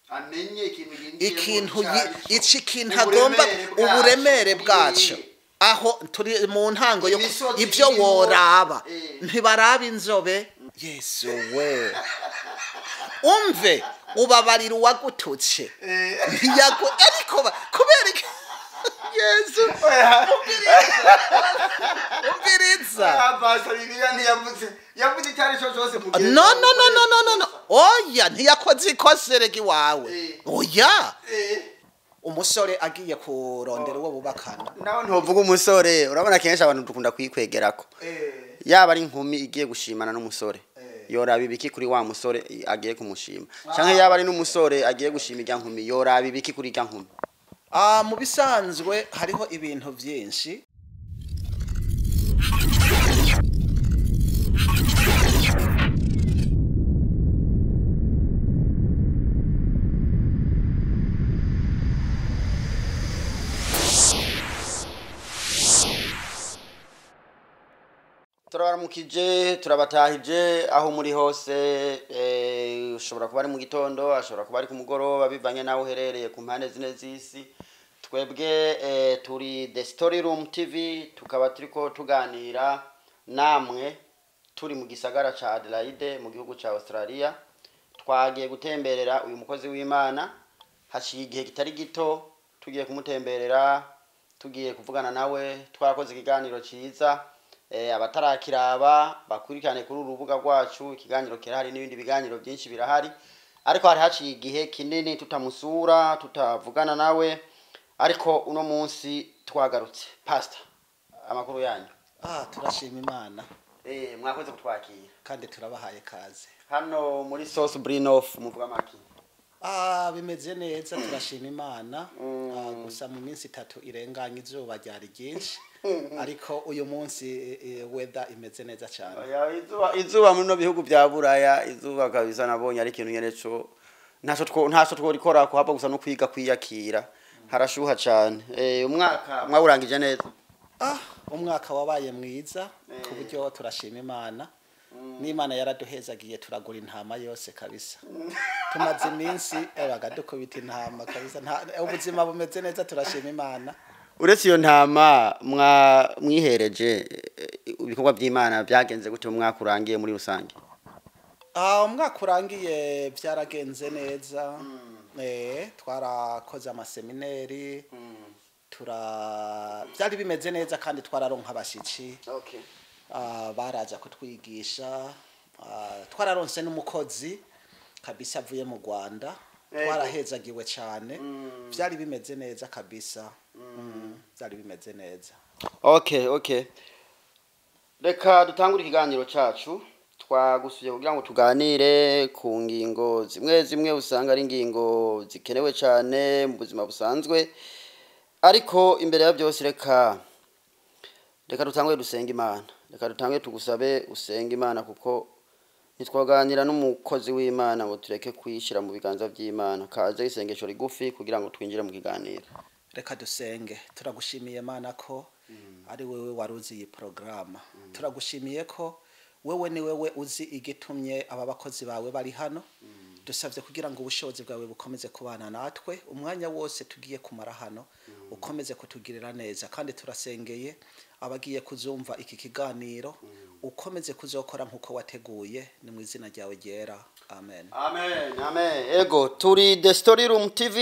amenye ikintu agomba uburemere bwacu aho turi mu ntango yo ibyo woraba ntibaraba inzobe Yesu we umve ubabarira uwagututse ntiyago ariko kubera Yesu umbiriza basa bibiliya yavuze cyari cyo cyose mu gihe no oya ntiyakoze ikoserega iwawe oya umusore agiye kurondera uwo bubakana nawe ntuvuga umusore urabona kenshi abantu dukunda kwikwegerako yaba ari inkumi igiye gushimana n'umusore yoraba ibiki kuri wa musore agiye kumushima cyangwa yaba ari n'umusore agiye gushima ijya nkumi yoraba ibiki kuri ijya nkumi mu bisanzwe hariho ibintu byinshi turabaramukije turabatahije aho muri hose ushobora kuba ari mu gitondo ashobora kuba ari ku mugoroba bivanye nawe uherereye ku mpande zine z'isi twebwe turi The Story Room TV tukaba turiko tuganira namwe turi mu gisagara ca Adelaide mu gihugu ca Australia twagiye gutemberera uyu mukozi w'Imana haciye igihe kitari gito tugiye kumutemberera tugiye kuvugana nawe twarakoze ikiganiro ciza abatarakiraba bakurikirane kuri urubuga rwacu ikiganiro kirahari n'ibindi biganiro byinshi birahari ariko hari haciye igihe kinini tutamusura tutavugana nawe ariko uno munsi twagarutse pastor amakuru yanyu turashima Imana mwakoze kutwakira kandi turabahaye kaze hano muri Sauce Brinoff muvuga maki bimeze neza turashima Imana gusa mu minsi 3 irenganye izuba ryari ryinshi ariko uyu munsi weather imeze neza cyane izuba muri no bihugu bya Buraya izuba kabisa nabonye ari ikintu nyereco ntaco tworikora ko haba gusa no kwiga kwiyakira harashuha cyane umwaka mwawurangije neza umwaka wabaye mwiza ku buryo turashima Imana n'Imana yaraduhezagiye turagura intama yose kabisa tumaze iminsi bagadukubita intama kabisa ubuzima bumeze neza turashima Imana uretse iyo ntama mwihereje ibikorwa by'Imana byagenze gute umwaka urangiye muri rusange umwaka urangiye byaragenze neza twarakoze amaseminari byari bimeze neza kandi twararonka abashitsi baraza kutwigisha twararonse n'umukozi kabisa avuye mu Rwanda twarahezagiwe cyane byari bimeze neza kabisa byari bimeze neza okay reka dutangure ikiganiro cyacu twagusuye kugira ngo tuganire ku ngingo zimwe usanga ari ingingo zikenewe cyane mu buzima busanzwe ariko imbere ya byose reka dutangure dusenga Imana reka dutangure tugusabe usenga Imana kuko nitwaganira n'umukozi w'Imana ngo tureke kwishira mu biganza by'Imana kaze isengesho rigufi kugira ngo twinjire mu kiganiro reka dusenge turagushimiye Imana ko ari wewe waruzi iyi programa turagushimiye ko wewe ni wewe uzi igitumye aba bakozi bawe bari hano dusavye kugira ngo ubushobozi bwawe bukomeze kubana natwe umwanya wose tugiye kumara hano ukomeze kutugirira neza kandi turasengeye abagiye kuzumva iki kiganiro ukomeze kuzokora nkuko wateguye ni mu izina ryawe ryera amen ego turi The Story Room TV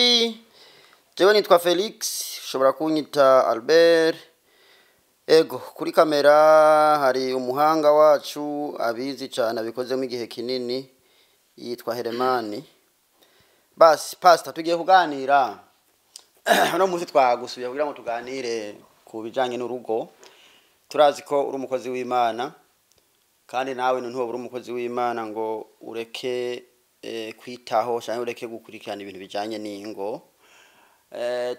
jewe nitwa Felix ushobora kunyita Albert ego kuri kamera hari umuhanga wacu abizi cyane abikozemo igihe kinini yitwa Heremani basi pastor tugiye kuganira no muzi twagusubiye kugira ngo tuganire ku bijanye n'urugo turazi ko uri umukozi w'Imana kandi nawe ntuho uri umukozi w'Imana ngo ureke kwitaho cyangwa ureke gukurikirana ibintu bijanye n'ingo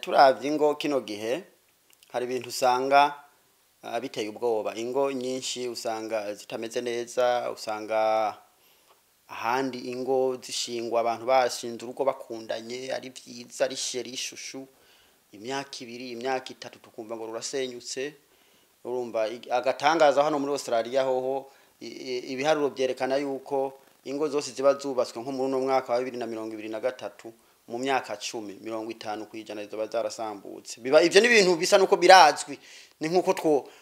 turavye ingo kino gihe hari ibintu usanga biteye ubwoba ingo nyinshi usanga zitameze neza usanga ahandi ingo zishingwa abantu bashinze urugo bakundanye ari byiza ari sheri ishushu imyaka 2 imyaka 3 tukumva ngo rurasenyutse urumva agatangaza hano muri Australia hoho ibiharuro byerekana yuko ingo zose ziba zubatswe nko muri no mwaka wa 2023 mu myaka 10 50% zizoba zarasambutse biba ivyo ni ibintu bisa nuko birazwi ni nkuko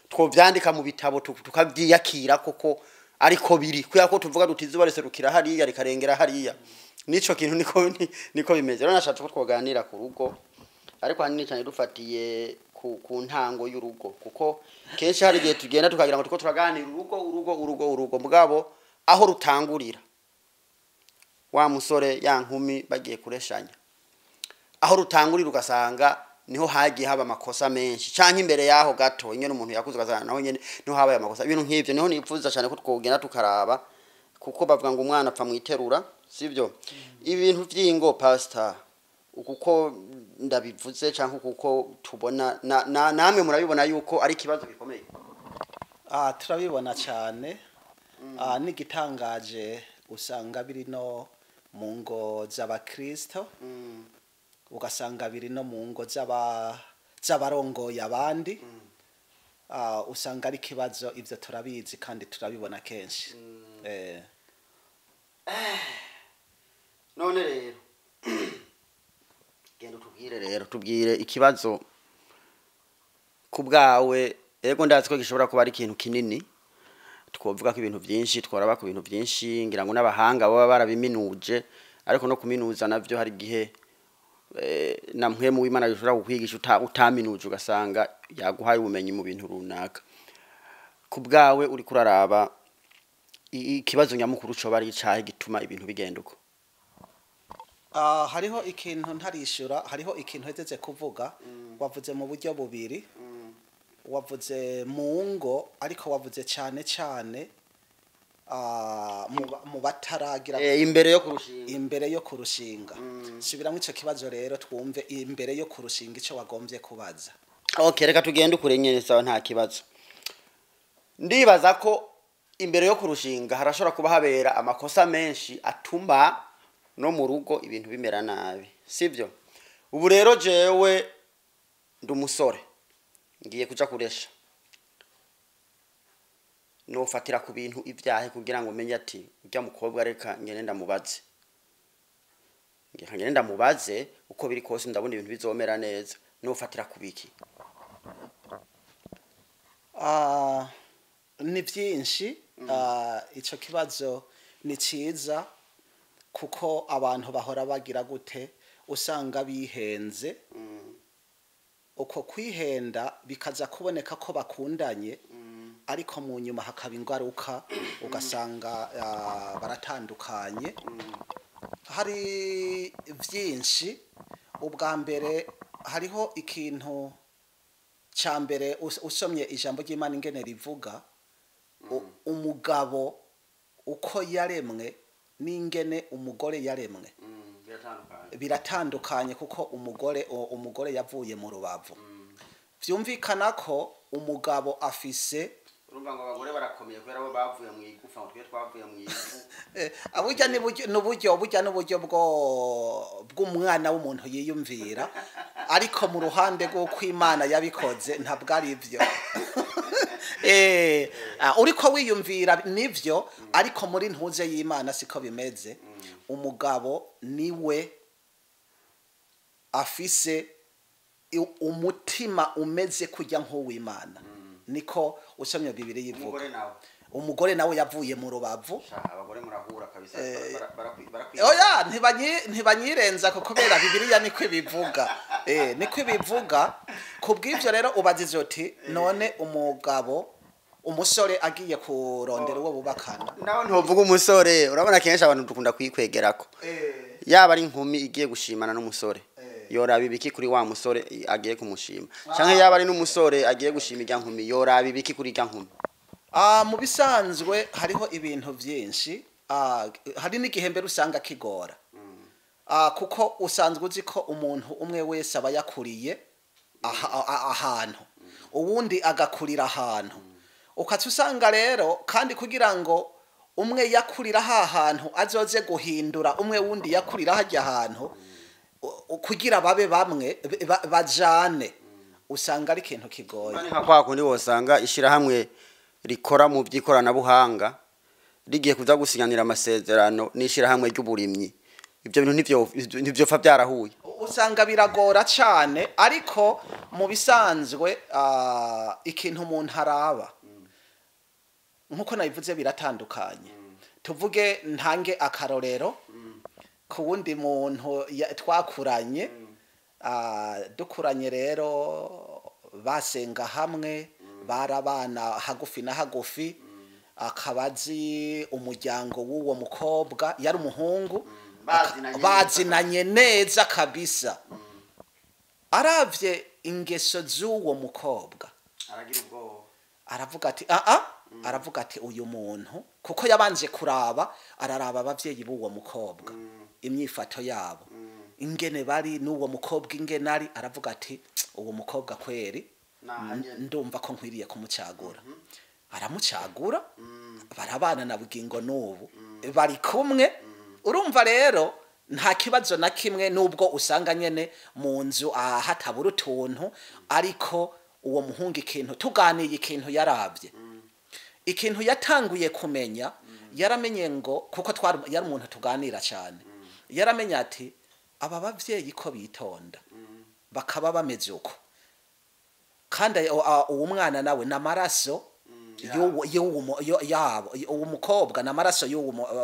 twovyandika mu bitabo tukavyiyakira koko ariko biri kuya ko tuvuga duti izuba riserukira hariya rikarengera hariya nico kintu niko bimeze rero nashatse ko twoganira ku rugo ariko hanini cyane dufatiye ku ntango y'urugo kuko kenshi hari gihe tugenda tukagira ngo tuko turaganira urugo mugabo aho rutangurira wa musore ya nkumi bagiye kureshanya aho rutangurira ugasanga niho hagiye haba amakosa menshi canke imbere yaho gato nyene umuntu yakuze ugasanga naho nyene niho habaye amakosa ibintu nk'ivyo niho nipfuza cyane ko twogenda tukaraba kuko bavuga ngo umwana apfa mwiterura sivyo ibintu vy'ingo pastor ukuko ndabivuze canke kuko tubona namwe murabibona yuko ari kibazo gikomeye turabibona cyane n'igitangaje usanga biri no mu ngo z'abakristo ugasanga biri no mu ngo z'abarongoye abandi usanga ari kibazo ivyo turabizi kandi turabibona kenshi none rero genda tubwire ikibazo kubwawe ego ndazi ko gishobora kuba ari ikintu kinini twovuga ko ibintu byinshi twaraba ku bintu byinshi ngira ngo n'abahanga baba barabiminuje ariko no kuminuza navyo hari gihe namwe mu Imana yoshobora kukwigisha utaminuje ugasanga yaguhaye ubumenyi mu bintu runaka kubwawe uri kuraraba ikibazo nyamukuru cyo bari cyahe gituma ibintu bigenda uko hariho ikintu ntarishura hariho ikintu heteze kuvuga wavuze mu buryo bubiri wavuze mu ngo ariko wavuze cyane mu bataragira imbere yo kurushinga subiramo ico kibazo rero twumve imbere yo kurushinga ico wagombye kubaza okay reka tugende ukure nyene sawa nta kibazo ndibaza ko imbere yo kurushinga harashobora kuba habera amakosa menshi atuma no mu rugo ibintu bimera nabi sivyo ubu rero jewe ndumusore ngiye kuja kuresha no fatira ku bintu ivyahe kugira ngo menye ati urya mukobwa reka ngene ndamubaze uko biri kose ndabona ibintu bizomera neza no fatira kubiki ni byinshi ico kibazo ni ciza kuko abantu bahora bagira gute usanga bihenze uko kwihenda bikaza kuboneka ko bakundanye ariko mu nyuma hakaba ingaruka ugasanga baratandukanye hari byinshi ubwa mbere hariho ikintu ca mbere usomye ijambo ry'Imana ingene rivuga umugabo uko yaremwe n'ingene umugore yaremwe biratandukanye kuko umugore yavuye mu rubavu vyumvikana ko umugabo afise urumva ngo abagore barakomeye kubera bo bavuye mu igufa ngo twe twavuye mu ivu aburya n'uburyo bw'umwana w'umuntu yiyumvira ariko mu ruhande rwo kw'Imana yabikoze ntabwo ari ivyo uriko wiyumvira nivyo ariko muri ntuze y'Imana siko bimeze umugabo niwe afise umutima umeze kujya nk'uw'Imana niko usomye Bibiliya yivuga umugore nawe yavuye mu rubavu abagore murahura kabisa oya ntibanyirenza kubera Bibiliya niko ibivuga niko ibivuga kubw'ivyo rero ubazize uti none umusore agiye kurondera uwo bubakana naho ntovuga umusore urabona kenshi abantu dukunda kwikwegerako yaba ari inkumi igiye gushimana n'umusore yoraba ibiki kuri wa musore agiye kumushima canke yaba ari n'umusore agiye gushima irya nkumi yoraba ibiki kuri irya nkumi mu bisanzwe hariho ibintu byinshi hari n'igihembe rusanga kigora kuko usanzwe uzi ko umuntu umwe wese aba yakuriye ahantu uwundi agakurira ahantu ukaca usanga rero kandi kugira ngo umwe yakurira ahantu azoze guhindura umwe wundi yakurira hajya ahantu kugira babe bamwe bajane usanga ari ikintu kigoye nka kwa kundi wosanga ishirahamwe rikora mu by'ikoranabuhanga rigiye kuza gusinyanira amasezerano n'ishirahamwe ry'uburimyi ibyo bintu ntivyo fa byarahuye usanga biragora cyane ariko mu bisanzwe ikintu umuntu araba nkuko nabivuze biratandukanye tuvuge ntange akarorero ku wundi muntu twakuranye dukuranye rero basenga hamwe barabana hagufi na hagufi akabazi umuryango w'uwo mukobwa yari umuhungu bazinanye neza kabisa aravye ingeso z'uwo mukobwa aravuga ati aravuga ati uyu muntu kuko yabanje kuraba araraba abavyeyi b'uwo mukobwa imyifato yabo ingene bari n'uwo mukobwa ingene ari aravuga ati uwo mukobwa kweri ndumva ko nkwiriye kumucagura aramucagura barabana na bugingo n'ubu bari kumwe urumva rero nta kibazo na kimwe nubwo usanga nyene mu nzu hatabura utuntu ariko uwo muhungu ikintu tuganiye ikintu yaravye ikintu yatanguye kumenya yaramenye ngo kuko yari umuntu tuganira cyane yaramenye ati aba bavyeyi ko bitonda bakaba bameze uko kandi uwo mwana nawe namaraso uwo mukobwa namaraso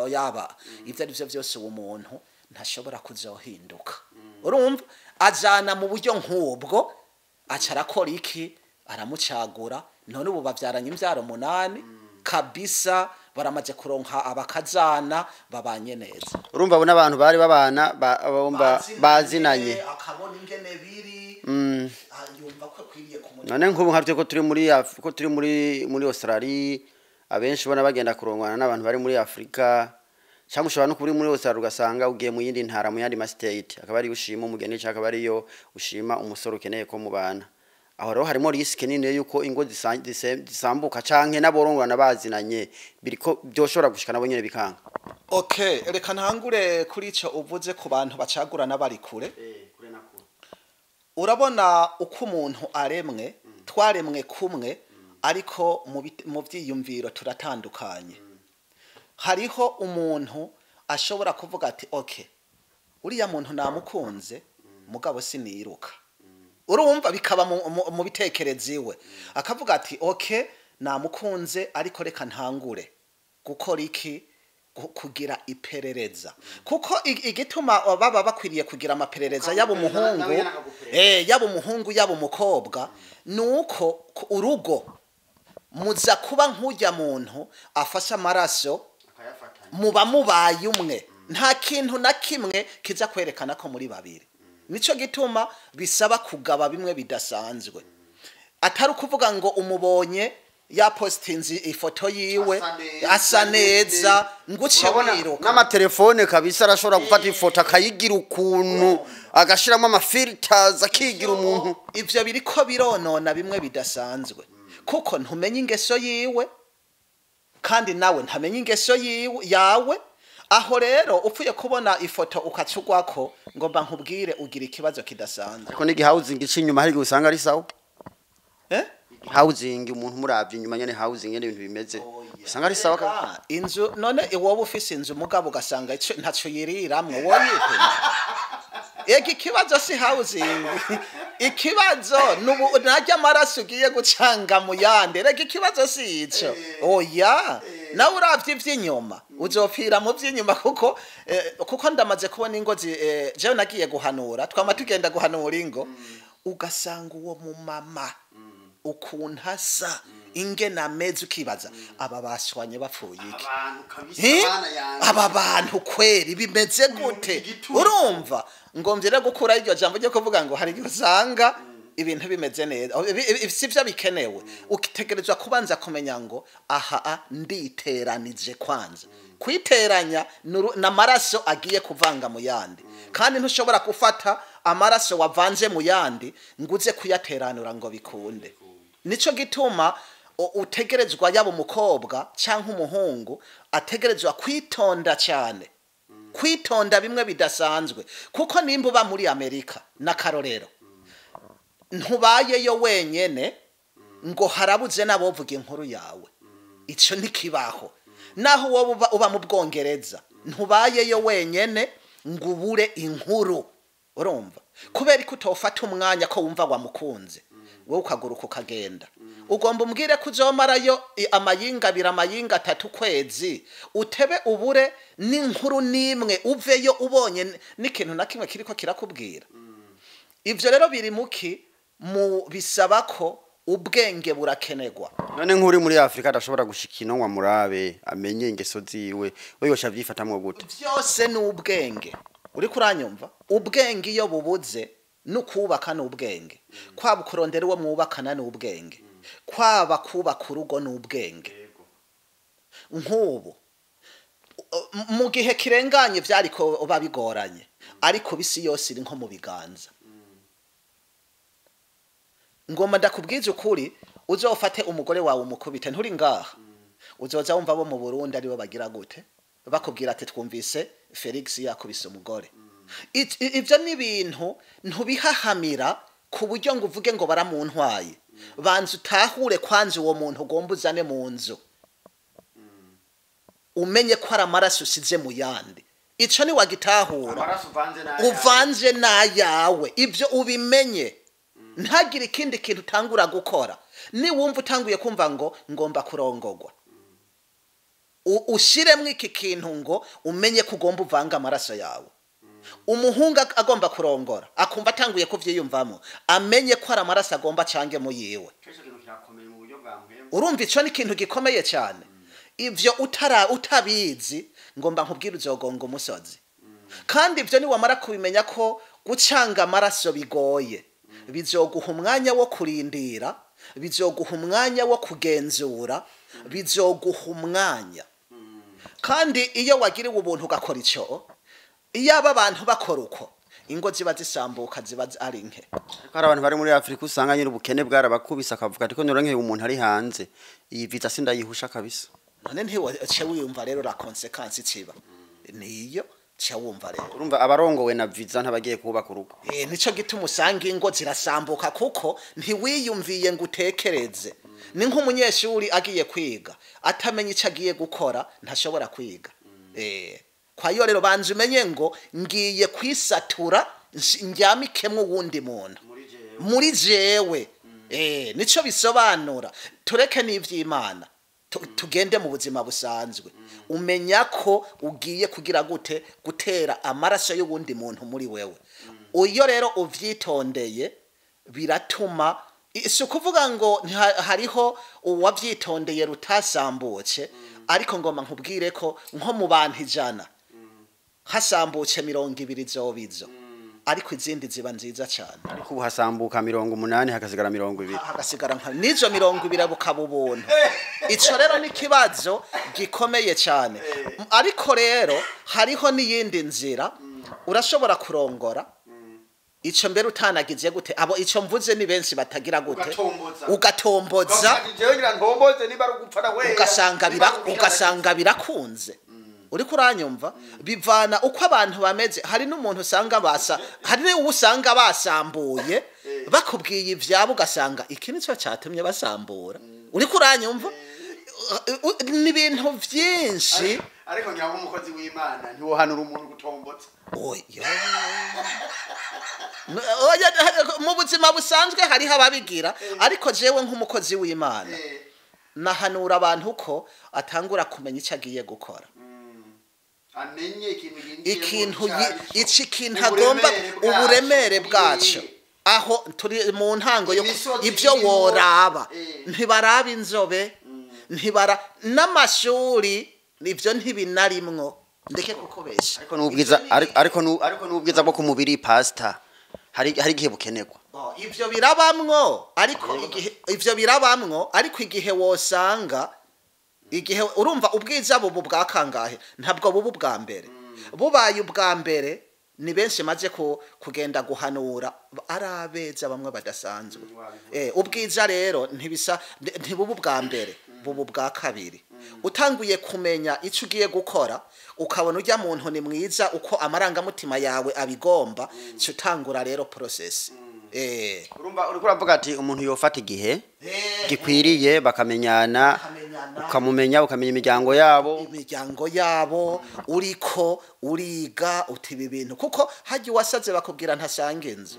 yaba ivyo ari byo byose uwo muntu ntashobora kuzohinduka urumva ajana mu buryo nk'ubwo aca arakora iki aramucagura none ubu bavyaranye imvyaro 8 kabisa baramaze kuronka abakazana babanye neza urumva abo n'abantu bari babana bazinanye akabona ingene biri yumva ko kwiriye kumenya none nk'ubu nkavyo ko turi muri Australia abenshi bona bagenda kurongwana n'abantu bari muri Afrika cyangwa ushobora no kuri muri Australia ugasanga ugiye mu yindi ntara mu yandi ma state akaba ari ushima umugeni cyangwa akaba ariyo ushima umusoro ukeneye ko mubana aho rero harimo risk nini yuko ingo zisambuka canke n'aborongwana bazinanye biriko byoshobora gushika nabo nyene bikanga okay reka ntangure kuri ico uvuze ku bantu bacagurana bari kure kure na kure urabona uko umuntu aremwe twaremwe kumwe ariko mu vyiyumviro turatandukanye hariho umuntu ashobora kuvuga ati okay uriya muntu namukunze mugabo siniruka urumva bikaba mu bitekerezi we akavuga ati okay namukunze ariko reka ntangure gukora iki kugira iperereza kuko igituma baba bakwiriye kugira amaperereza yabo umuhungu yabo umukobwa nuko urugo muza kuba nk'ujya muntu afasha amaraso muba mubaye umwe nta kintu na kimwe kiza kwerekana ko muri babiri nico gituma bisaba kugaba bimwe bidasanzwe atari kuvuga ngo umubonye ya postinzi ifoto yiwe asa neza nguce wiruka n'amatelefone kabisa arashobora gufata ifoto akayigira ukuntu agashiramo amafilters akigira umuntu ivyo biriko bironona bimwe bidasanzwe kuko ntumenye ingeso yiwe kandi nawe ntamenye ingeso yawe aho rero upfuye kubona ifoto ukacugwako ngomba nkubwire ugira ikibazo kidasanzwe ariko nigi housing icy'inyuma hari gusanga ari sawa housing umuntu muravye inyuma nyene housing nyene ibintu bimeze usanga ari sawa inzu none wowe ufise inzu mugabo ugasanga ntaco yiriramwe woyipima egi kibazo si housing ikibazo najya amaraso ugiye gucanga mu yande rega ikibazo si ico oya nawe uravye ivy'inyuma uzopfira mu vy'inyuma kuko ndamaze kubona ingo jewe nagiye guhanura twama tugenda guhanura ingo ugasanga uwo mu mama ukuntu asa ingena ameze ukibaza aba bashwanye bapfuye iki aba bantu kweri bimeze gute urumva ngombye rero gukura iryo jambo ryo kuvuga ngo hari usanga ibintu bimeze neza sivyo bikenewe ukitegerezwa kubanza kumenya ngo aha nditeranije kwanza kwiteranya n'amaraso agiye kuvanga mu yandi kandi ntushobora gufata amaraso wavanze mu yandi nguze kuyateranura ngo bikunde nico gituma utegerezwa yabo umukobwa canke umuhungu ategerezwa kwitonda cyane kwitonda bimwe bidasanzwe kuko nimba uba muri Amerika na karorero ntubayeyo wenyene ngo harabuze n'abovuga inkuru yawe ico ntikibaho naho wowe uba mu Bwongereza ntubayeyo wenyene ngo ubure inkuru urumva kubera ko utofata umwanya ko wumva wamukunze wowe ukaguruka ukagenda ugomba umbwire ko uzomarayo amayinga 3 kwezi utebe ubure n'inkuru nimwe uveyo ubonye n'ikintu na kimwe kiriko kirakubwira ivyo rero biri muki mu bisaba ko ubwenge burakenegwa none nk'uri muri Afrika adashobora gushika inonwa murabe amenye ingeso ziwe we yosha vyifatamwe gute byose ni ubwenge uri kuranyumva ubwenge iyo bubuze n'ukubaka n'ubwenge kwaba kurondera uwo mwubakana n'ubwenge kwaba kubaka urugo n'ubwenge nk'ubu mu gihe kirenganye vyari ko babigoranye ariko bisi yose iri nko mu biganza ngoma ndakubwiza ukuri uzofate umugore wawe umukubite nturi ngaha uzoza wumva bo mu Burundi ari bo bagira gute bakubwira ati twumvise Felix yakubise umugore ivyo ni ibintu ntubihahamira ku buryo ngo uvuge ngo baramuntwaye banze utahure kwanze uwo muntu ugomba uzane mu nzu umenye ko ari amaraso usize mu yandi ico ni wagitahura uvanze nayawe ivyo ubimenye ntagire ikindi kintu utangura gukora ni wumva utanguye kumva ngo ngomba kurongogwa ushiremwe iki kintu ngo umenye ko ugomba uvanga amaraso yawe umuhunga agomba kurongora akumva atanguye kuvyiyumvamo amenye ko ari amaraso agomba cange mu yiwe urumva ico ni ikintu gikomeye cyane ivyo utabizi ngomba nkubwira uzogonga umusozi kandi ivyo ni wamara kubimenya ko gucanga amaraso bigoye bizoguha umwanya wo kurindira bizoguha umwanya wo kugenzura bizoguha umwanya kandi iyo wagiriwe ubuntu ugakora ico iyo aba bantu bakora uko ingo ziba zisambuka ziba ari nke hari abantu bari muri Afrika usanga nyine ubukene bwarabakubisa akavuga ati ko noranke umuntu ari hanze iyi visa sindayihusha kabisa none ntiwace wiyumva rero la consequence ciba niyo cyawumva rero urumva abarongowe na visa ntabagiye kubaka urugo nico gituma usanga ingo zirasambuka kuko ntiwiyumviye ngo utekereze ni nk'umunyeshuri agiye kwiga atamenye ico agiye gukora ntashobora kwiga kwa yo rero banze umenye ngo ngiye kwisatura njyamikemwe wundi muntu muri jewe nico bisobanura tureke n'ivy'Imana tugende mu buzima busanzwe umenya ko ugiye kugira gute gutera amaraso y'ubundi muntu muri wewe uyo rero uvyitondeye biratuma si kuvuga ngo hariho uwavyitondeye rutasambutse ariko ngoma nkubwire ko nko mu bantu 100 hasambutse 200 zobizo ariko izindi ziba nziza cyane ariko ubu hasambuka 80 hagasigara 20 hagasigara nizo 20 bukaba ubuntu ico rero ni kibazo gikomeye cyane ariko rero hariho niyindi nzira urashobora kurongora ico mbere utanagize gute abo ico mvuze ni benshi batagira gute ugatomboza ugasanga birakunze uri kuranyumva bivana uko abantu bameze hari n'umuntu usanga hari usanga basambuye bakubwiye ivyabo ugasanga iki nico cyatumye basambura uri kuranyumva ni ibintu byinshi ariko nyaho umukozi w'Imana ntiwohanura umuntu gutombotsa mu buzima busanzwe hariho ababigira ariko jewe nk'umukozi w'Imana nahanura abantu ko atangura kumenya icyo agiye gukora amenye ikintu agomba uburemere bwacu aho turi mu ntango yo ibyo woraba ntibaraba inzobe ntibara n'amashuri nivyo ntibinarimwo ndeke kukobesha ariko nubwiza bwo kumubiri pastor hari igihe bukenegwa ivyo birabamwo ariko igihe wosanga igihe urumva ubwiza bubu bwa kangahe ntabwo bubu bwa mbere bubaye ubwa mbere ni benshi maze kugenda guhanura arabeza bamwe badasanzwe ubwiza rero ntibubu bwa mbere bubu bwa kabiri utanguye kumenya icyo ugiye gukora ukabona ujya muntu ni mwiza uko amarangamutima yawe abigomba cyutangura rero process urumva uri kuravuga ati umuntu yofata igihe gikwiriye bakamenyana ukamumenya ukamenya imiryango yabo uriko uriga uti ibi bintu kuko hagiye wasaze bakubwira ntasanga inzu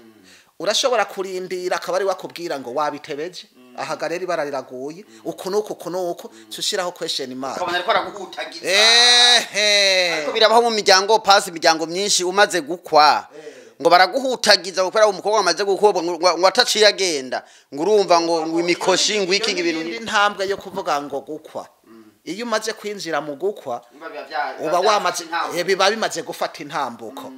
urashobora kurindira akaba ari wakubwira ngo wabitebeje ahagarera ibara riraguye ukunuku tushiraho question mark ukabona ariko araguhutagiza ariko birabaho mu miryango pasi imiryango myinshi umaze gukwa ngo baraguhutagiza gukora umukobwa amaze gukobwa ngo ataciye agenda ngo urumva ngo imikoshi ngo ikinga ibintu intambwe yo kuvuga ngo gukwa iyo umaze kwinjira mu gukwa uba wamaze biba bimaze gufata intambuko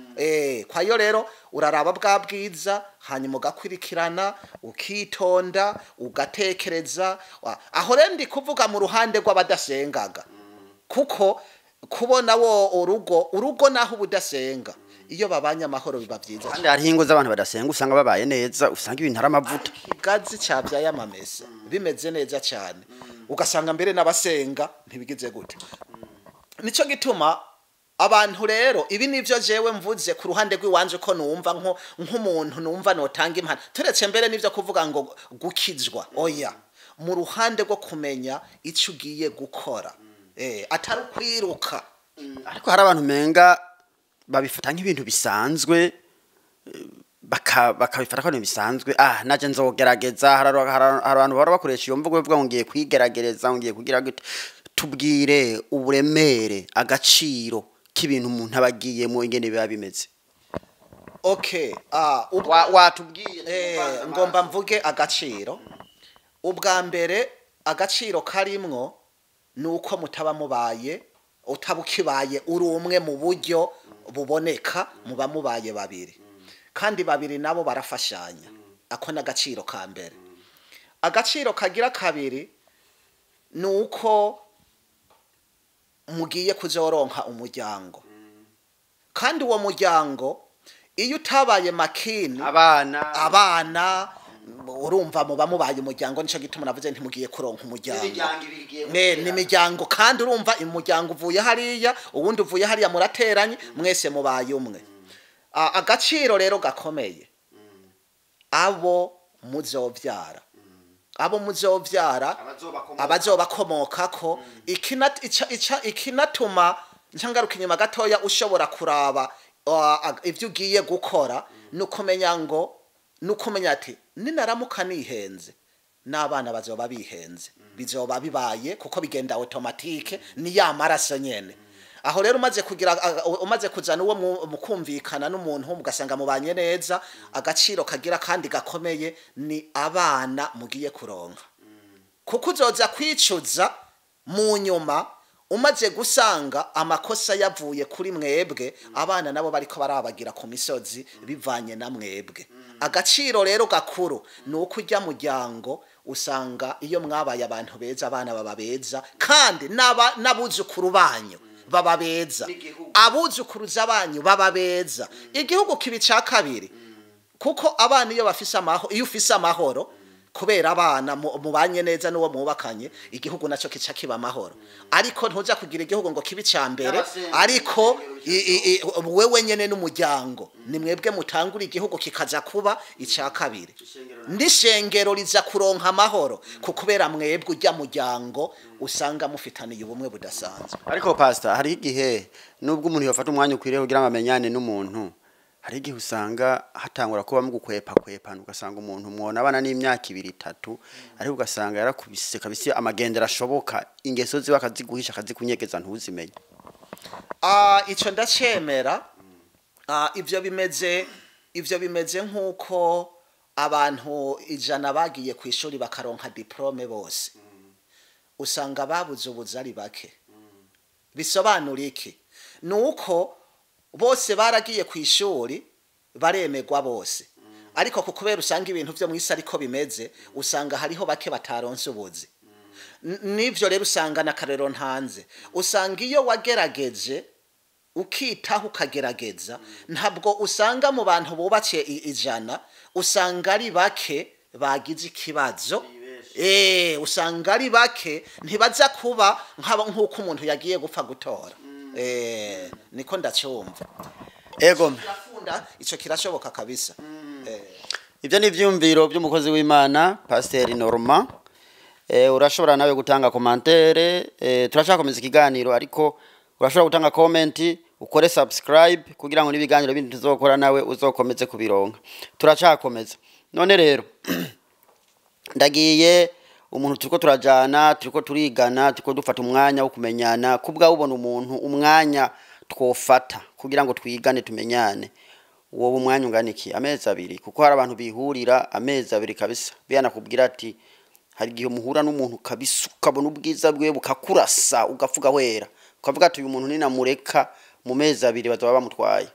kwayo rero uraraba bwa bwiza hanyuma ugakwirikirana ukitonda ugatekereza aho rero ndi kuvuga mu ruhande rw'abadasengaga kuko kubona wo urugo naho ubudasenga iyo babanye amahoro biba byiza kandi hari ingo z'abantu badasenga usanga babaye neza usanga ibintu ari amavuta igazi cyabyaye amamesa bimeze neza cyane ugasanga mbere n'abasenga ntibigize gute nico gituma abantu rero ibi nivyo jewe mvuze ku ruhande rw'iwanje ko numva nk'umuntu numva notanga impano turetse mbere nivyo kuvuga ngo gukizwa oya mu ruhande rwo kumenya icyo ugiye gukora atari kwiruka ariko hari abantu menga babifata nk'ibintu bisanzwe bakabifata ko bisanzwe naje nzogerageza hari abantu bara bakoresha iyo mvugo bavuga ngo ngiye kwigerageza ngiye kugira gute tubwire uburemere agaciro k'ibintu umuntu abagiyemo ingene biba bimeze watubwiye ngomba mvuge agaciro ubwa mbere agaciro karimwo nuko mutaba mubaye utabukibaye uri umwe mu buryo buboneka muba mubaye babiri kandi babiri nabo barafashanya ako n'agaciro ka mbere agaciro kagira kabiri nuko mugiye kuzoronka umuryango kandi uwo muryango iyo utabaye makini abana urumva muba mubaye umuryango nico gituma navuze ntimugiye kuronka umuryango n'imiryango kandi urumva umuryango uvuye hariya uwundi uvuye hariya murateranye mwese mubaye umwe agaciro rero gakomeye abo muzovyara abazobakomokako ikinatuma ncangaruka inyuma gatoya ushobora kuraba ivyo ugiye gukora nukumenya ati ninaramuka nihenze n'abana bazoba bihenze bizoba bibaye kuko bigenda automatique ni ya maraso nyene aho rero umaze kuzana uwo mukumvikana n'umuntu mugasanga mubanye neza agaciro kagira kandi gakomeye ni abana mugiye kuronka kuko uzoza kwicuza mu nyuma umaze gusanga amakosa yavuye kuri mwebwe abana nabo bariko barabagira ku misozi bivanye na mwebwe agaciro rero gakuru nuko ujya muryango usanga iyo mwabaye abantu beza abana baba beza kandi n'abuzukuru banyu baba beza abuzukuruza banyu baba beza igihugu kibica kabiri kuko abana iyo ufise amahoro kubera abana mubanye neza n'uwo mubakanye igihugu nacyo kica kiba amahoro ariko ntuza kugira igihugu ngo kibi cyambere ariko wewe nyene n'umuryango ni mwebwe mutangura igihugu kikaza kuba icya kabiri ndishengero riza kuronka amahoro kubera mwebwe ujya muryango usanga mufitaniye ubumwe budasanzwe ariko pastor hari igihe nubwo umuntu yafata umwanya ukwiriye kugira amamenyane n'umuntu hari igihe usanga hatangura kuba mu gukwepa ugasanga umuntu mwona abana n'imyaka 2-3 ariko ugasanga yarakubise kabisi amagendera ashoboka ingeso ziba akaziguhisha akazikunyegeza ntuzimenye ico ndacemera ivyo bimeze nkuko abantu 100 bagiye ku ishuri bakaronka diplome bose usanga babuze ubuzari bake bisobanura iki nuko bose baragiye ku ishuri baremegwa bose ariko kubera usanga ibintu byo mu isi ariko bimeze usanga hariho bake bataronse ubuzi nivyo rero usanga na karero ntanze usanga iyo wagerageje ukitaho ukagerageza ntabwo usanga mu bantu bubakiye 100 usanga ari bake bagize ikibazo usanga ari bake ntibaza kuba nk'uko umuntu yagiye gupfa gutora niko ndacyumva ego ico kirashoboka kabisa ibyo ni ivyumviro by'umukozi w'Imana Pastor Normant urashobora nawe gutanga commentaire, turashakomeza ikiganiro ariko urashobora gutanga comment, ukore subscribe kugira ngo nibiganiro bindi tuzokora nawe uzokomeze kubironka. Turacakomeza. None rero ndagiye umuntu turiko turajana, turiko turigana, turiko dufata umwanya wo kumenyana, kubwa ubona umuntu umwanya twofata kugira ngo twigane tumenyane. Uwo umwanya unganiki amezi abiri, kuko hari abantu bihurira amezi abiri kabisa. Biyana kubwira ati hari gihe muhura n'umuntu kabisa ukabona ubwiza bwe bukakurasa ugafuga wera. Ukavuga ati uyu muntu ninamureka mu mezi abiri bazaba bamutwaye.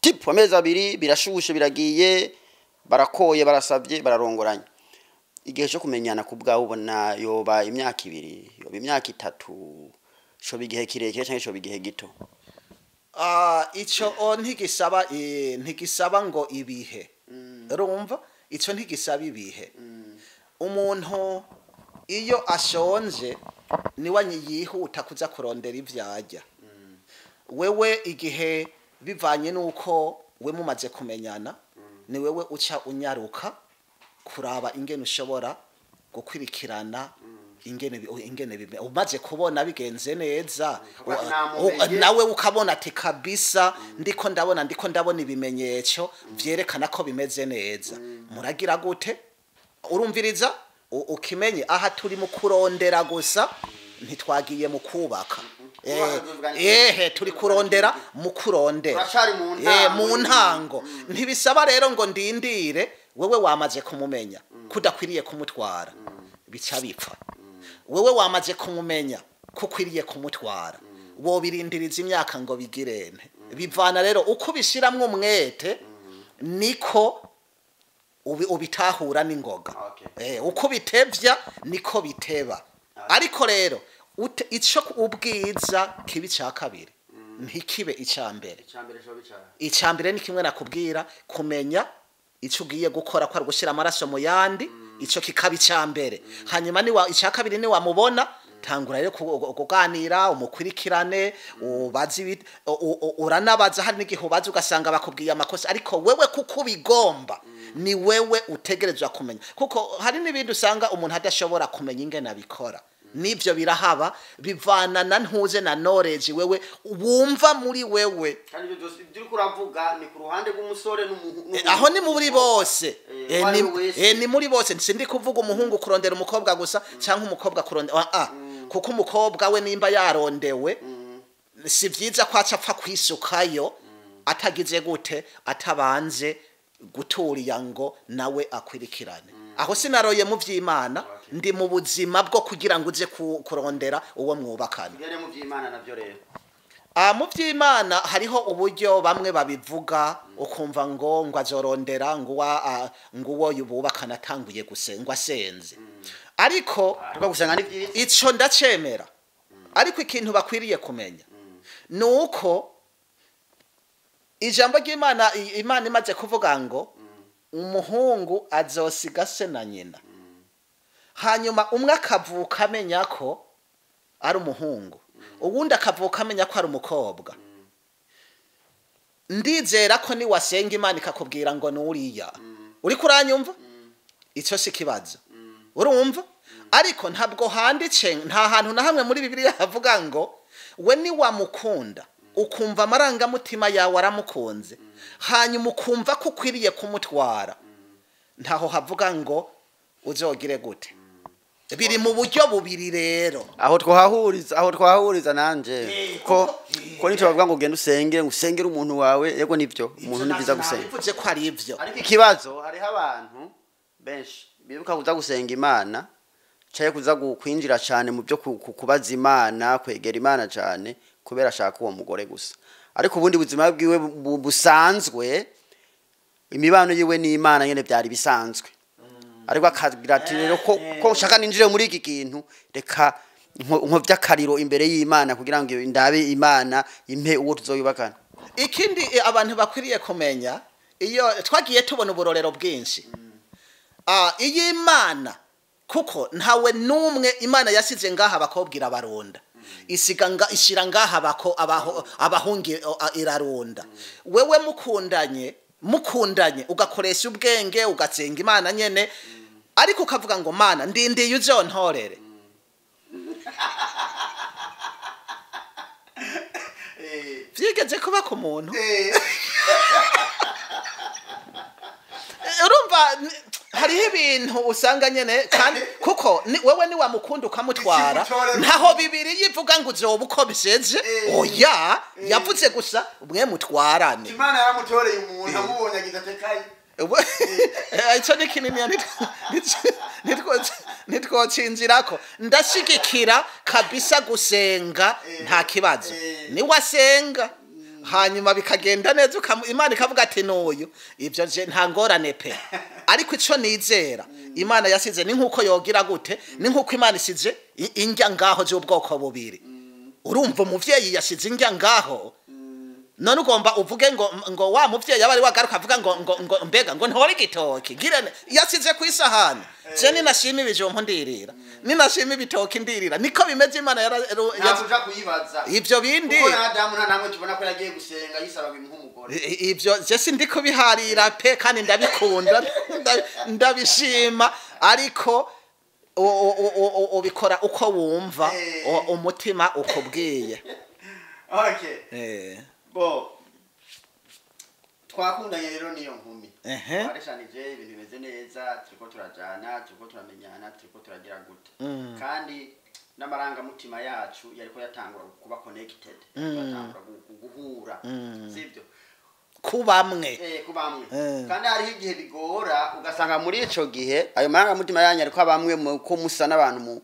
Tip amezi abiri birashushe biragiye, barakoye barasavye bararongoranye. Igihe cyo kumenyana kubwa ubona yoba imyaka ibiri, yoba imyaka itatu, sho bigihe kirekire cyangwa sho bigihe gito. Ico ntigisaba ngo ibihe. Urumva? Ico ntigisaba ibihe. Umuntu iyo ashonje niwe yihuta kuza kurondera ivyarya. Wewe igihe bivanye nuko we mumaze kumenyana, ni wewe uca unyaruka kuraba ingene ushobora gukwirikirana ingene umaze kubona bigenze neza, nawe ukabona ati kabisa ndiko ndabona ibimenyetso vyerekana ko bimeze neza. Muragira gute? Urumviriza ukimenye aha turi mu kurondera gusa, ntitwagiye mu kubaka. Turi kurondera mu kurondera mu ntango. Ntibisaba rero ngo ndindire wewe wamaze kumumenya kudakwiriye kumutwara, bica bipfa. Wewe wamaze kumumenya kukwiriye kumutwara, wo birindiriza imyaka ngo bigirene. Bivana rero uko bishiramwe umwete niko ubitahura n'ingoga. Uko bitevya niko biteba. Ariko rero ico ubwiza kibi ca kabiri ntikibe icambere. Icambere ni kimwe nakubwira, kumenya ico ugiye gukora ko ari gushira amaraso mu yandi, ico kikaba icambere. Hanyuma ni ica kabiri ni wamubona, tangura rero kuganira, umukurikirane, ubazi uranabaza. Hari n'igihe ubaza ugasanga bakubwiye amakosa, ariko wewe kuko ubigomba ni wewe utegerezwa kumenya. Kuko hari n'ibindi usanga umuntu adashobora kumenya ingene abikora. Nivyo birahaba, bivana na ntuze na knowledge wewe wumva muri wewe. Kandi ibyo byose byo kuravuga ni ku ruhande rw'umusore n'umuhungu. Aho ni muri bose. Ni muri bose. Sindi kuvuga umuhungu kurondera umukobwa gusa cyangwa umukobwa kurondera kuko umukobwa we nimba yarondewe, si vyiza ko acapfa kwisukayo atagize gute, atabanze guturiya ngo nawe akwirikirane. Aho sinaroye mu vy'Imana, ndi mu buzima bwo kugira ngo uze kurondera uwo mwubakana. Ngere mu vy'Imana navyo rero. Mu vy'Imana hariho uburyo bamwe babivuga, ukumva ngo azorondera nguwo yubakana atanguye gusengwa asenze. Ariko ico ndacemera. Ariko ikintu bakwiriye kumenya nuko ijambo ry'Imana, Imana imaze kuvuga ngo umuhungu azosiga se na nyina, hanyuma umwe akavuka amenya ko ari umuhungu, uwundi akavuka amenya ko ari umukobwa. Ndizera ko ni wasenga Imana ikakubwira ngo nuriya. Uri kuranyumva? Ico si kibazo. Urumva? Ariko ntabwo handitse, nta hantu na hamwe muri Bibiliya havuga ngo we ni wamukunda, ukumva amarangamutima yawe aramukunze, hanyuma ukumva ko ukwiriye kumutwara. Ntaho havuga ngo uzogire gute. Biri mu buryo bubiri rero. Aho twahuriza nanje ko nico bavuga ngo ugende usengere umuntu wawe. Yego nivyo, umuntu nibiza gusenga. Bivuze ko ari ivyo. Ariko ikibazo hariho abantu benshi bibuka kuza gusenga Imana, cyaye kuza kwinjira cyane mu byo kubaza Imana, kwegera Imana cyane kubera ashaka uwo mugore gusa. Ariko ubundi buzima bwiwe busanzwe, imibano yiwe n'Imana nyene byari bisanzwe. Ariko akagira ati rero ko ushaka ninjire muri iki kintu, reka nkovya akariro imbere y'Imana kugira ngo ndabe Imana impe uwo tuzoyubakana. Ikindi abantu bakwiriye kumenya, iyo twagiye tubona uburorero bwinshi, iyi Imana kuko ntawe numwe Imana yasize ngaha abakobwira baronda, ishira ngaha abahungi iraronda. Wewe mukundanye ugakoresha ubwenge ugatsenga Imana nyene, ariko ukavuga ngo mana ndindiye uzontorere vyigeze kuba ku muntu urumva hariho ibintu usanga nyene kandi kuko wewe ni wamukunda ukamutwara ntaho bibiri yivuga ngo uzoba uko biseje oya yavuze gusa umwe mutwarane Imana yaramutoreye umuntu amubonye agidatekaye ico ni kinini nitwocinzirako ndashigikira kabisa gusenga nta kibazo ni wasenga hanyuma bikagenda neza Imana ikavuga ati n'uyu ibyo je nta ngorane pe ariko ico nizera Imana yasize ni nkuko yogira gute ni nkuko Imana isize indya ngaho z'ubwoko bubiri urumva umuvyeyi yasize indya ngaho none ugomba uvuge ngo wa muvyeyi abari wagaruka avuga ngo mbega ngo ntore igitoki girene yasize ku isahani je ninashima ibijombo ndirira ninashima ibitoki ndirira niko bimeze Imana yazuja kuyibaza ivyo bindi kuko Adamu nta namwe tubona ko yagiye gusenga yisabaga nk'umugore ivyo je sindi kubiharira pe kandi ndabikunda ndabishima ariko ubikora uko wumva umutima ukubwiye okay bo twakundanye rero niyo nkumi twareshanije ibintu bimeze neza turiko turajana turiko turamenyana turiko turagira gute kandi n'amaranga mutima yacu yariko yatangura kuba connected yatangura guhura sivyo kubamwe kandi hari igihe bigora ugasanga muri ico gihe ayo maranga mutima yanyu ariko abamwe ko musa n'abantu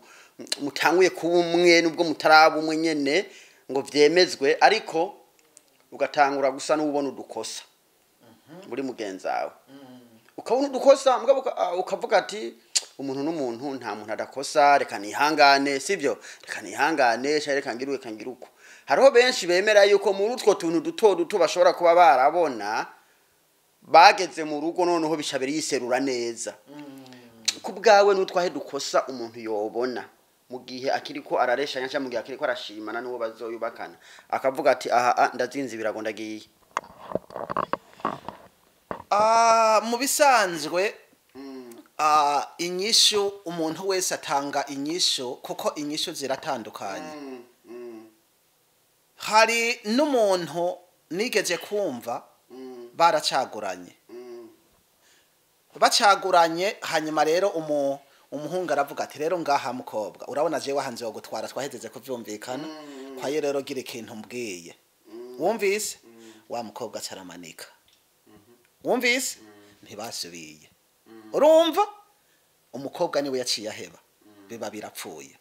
mutanguye kubumwe nubwo mutarabumwe nyene ngo vyemezwe ariko ugatangura gusa n'ubona udukosa muri mugenzawe ukabona udukosa ukavuga ati umuntu n'umuntu nta muntu adakosa reka nihangane sivyo reka nihangane reka ngira uko hariho benshi bemera yuko muri utwo tuntu duto bashobora kuba barabona bageze mu rugo noneho bishabere yiserura neza kubwawe n'utwahe dukosa umuntu yobona mu gihe akiriko arareshanya cyangwa mu gihe akiriko arashimana n'uwo bazoyubakana akavuga ati aha ndazinze biragonda giye mu bisanzwe inyishu umuntu wese atanga inyishu kuko inyishu ziratandukanye hari n'umuntu nigeze kumva baracaguranye bacaguranye hanyuma rero umuhungu aravuga ati rero ngaha mukobwa urabona jewe hanze wo gutwara twahezeze kuvyumvikana kwaye rero gira ikintu mbwiye wumvise wa mukobwa caramanika wumvise ntibasubiye urumva umukobwa niwe yaciye aheba biba birapfuye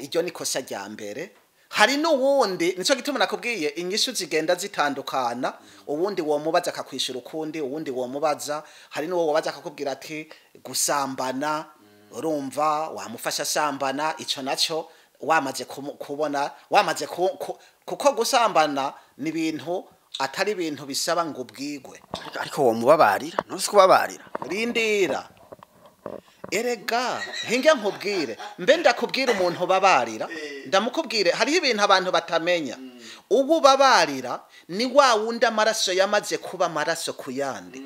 iryo nikosa rya mbere hari n'uwundi nico gituma nakubwiye inyishu zigenda zitandukana uwundi wo mubaza akakwishura ukundi uwundi wo mubaza hari n'uwo wabaza akakubwira ati gusambana urumva wamufasha sambana ico naco wamaze kubona wamaze kuko gusambana ni ibintu atari ibintu bisaba ngo ubwigwe ariko wo mubabarira no kubabarira rindira erega hinge nkubwire mbe ndakubwira umuntu babarira ndamukubwire hariho ibintu abantu batamenya ubu babarira ni wa wundi amaraso yamaze kuba amaraso kuyandi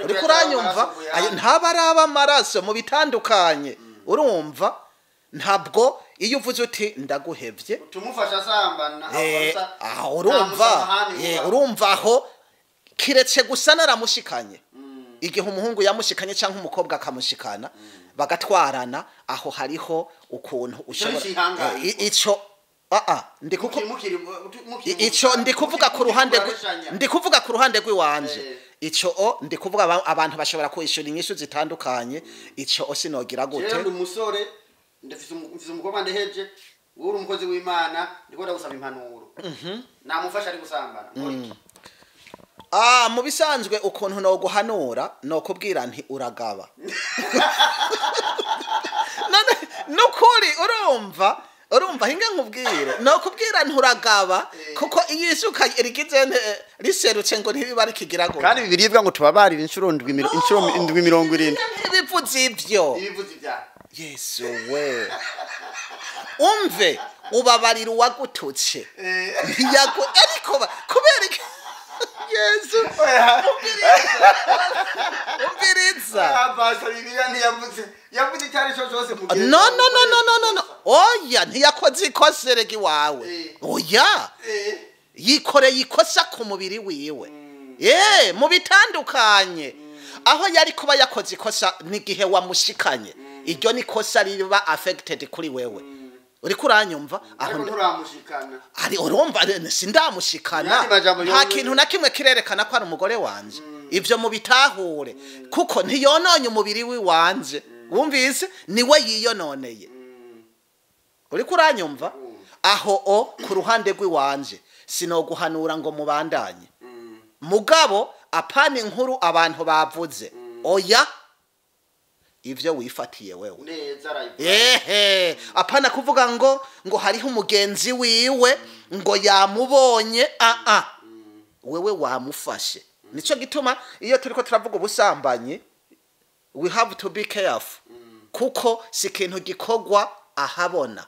uriko uranyumva ntabaraba amaraso mu bitandukanye urumva ntabwo iyo uvuze uti ndaguhevye tumufasha sambana urumva aho kiretse gusa naramushikanye igihe umuhungu yamushikanye cyangwa umukobwa akamushikana bagatwarana aho hariho ukuntu ushobora ico ndikuvuga ku ruhande rw'iwanje ico ndikuvuga abantu bashobora kwishura inyishu zitandukanye ico sinogira gute ndi umusore ndafise umukobwa ndeheje uri umukozi w'Imana ndiko ndagusaba impanuro namufasha ari gusambana mu bisanzwe ukuntu no guhanura no kubwira nti uragaba none nukuri urumva hinga nkubwire no kubwira nti uragaba kuko iyisuka rigize riserutse ngo ntibiba rikigira go kandi bibiribwa ngo tubabarira inshuro 70 ibivuze ibyo Yesu we umve ubabarira uwagututse ntiyago ariko kubera Yesu umviriza basa bibiliya ntiyavuze icyari cyo cyose mu gihe no oya ntiyakoze ikosa regi wawe oya yikoreye ikosa ku mubiri wiwe mu bitandukanye aho yari kuba yakoze ikosa n'igihe wamushikanye iryo ni kosa riba affected kuri wewe uri kuranyumva aho nturamushikana ari urumva sindamushikana nta kintu na kimwe kirerekana ko ari umugore wanje ivyo mu bitahure kuko ntiyononye umubiri wanje wumvise niwe yiyononeye uri kuranyumva aho ku ruhande rw'iwanje sinoguhanura ngo mubandanye mugabo apana inkuru abantu bavuze oya ivyo wifatiye wewe apana kuvuga ngo hariho umugenzi wiwe ngo yamubonye wewe wamufashe nico gituma iyo turiko turavuga ubusambanyi we have to be careful kuko si kintu gikogwa ahabona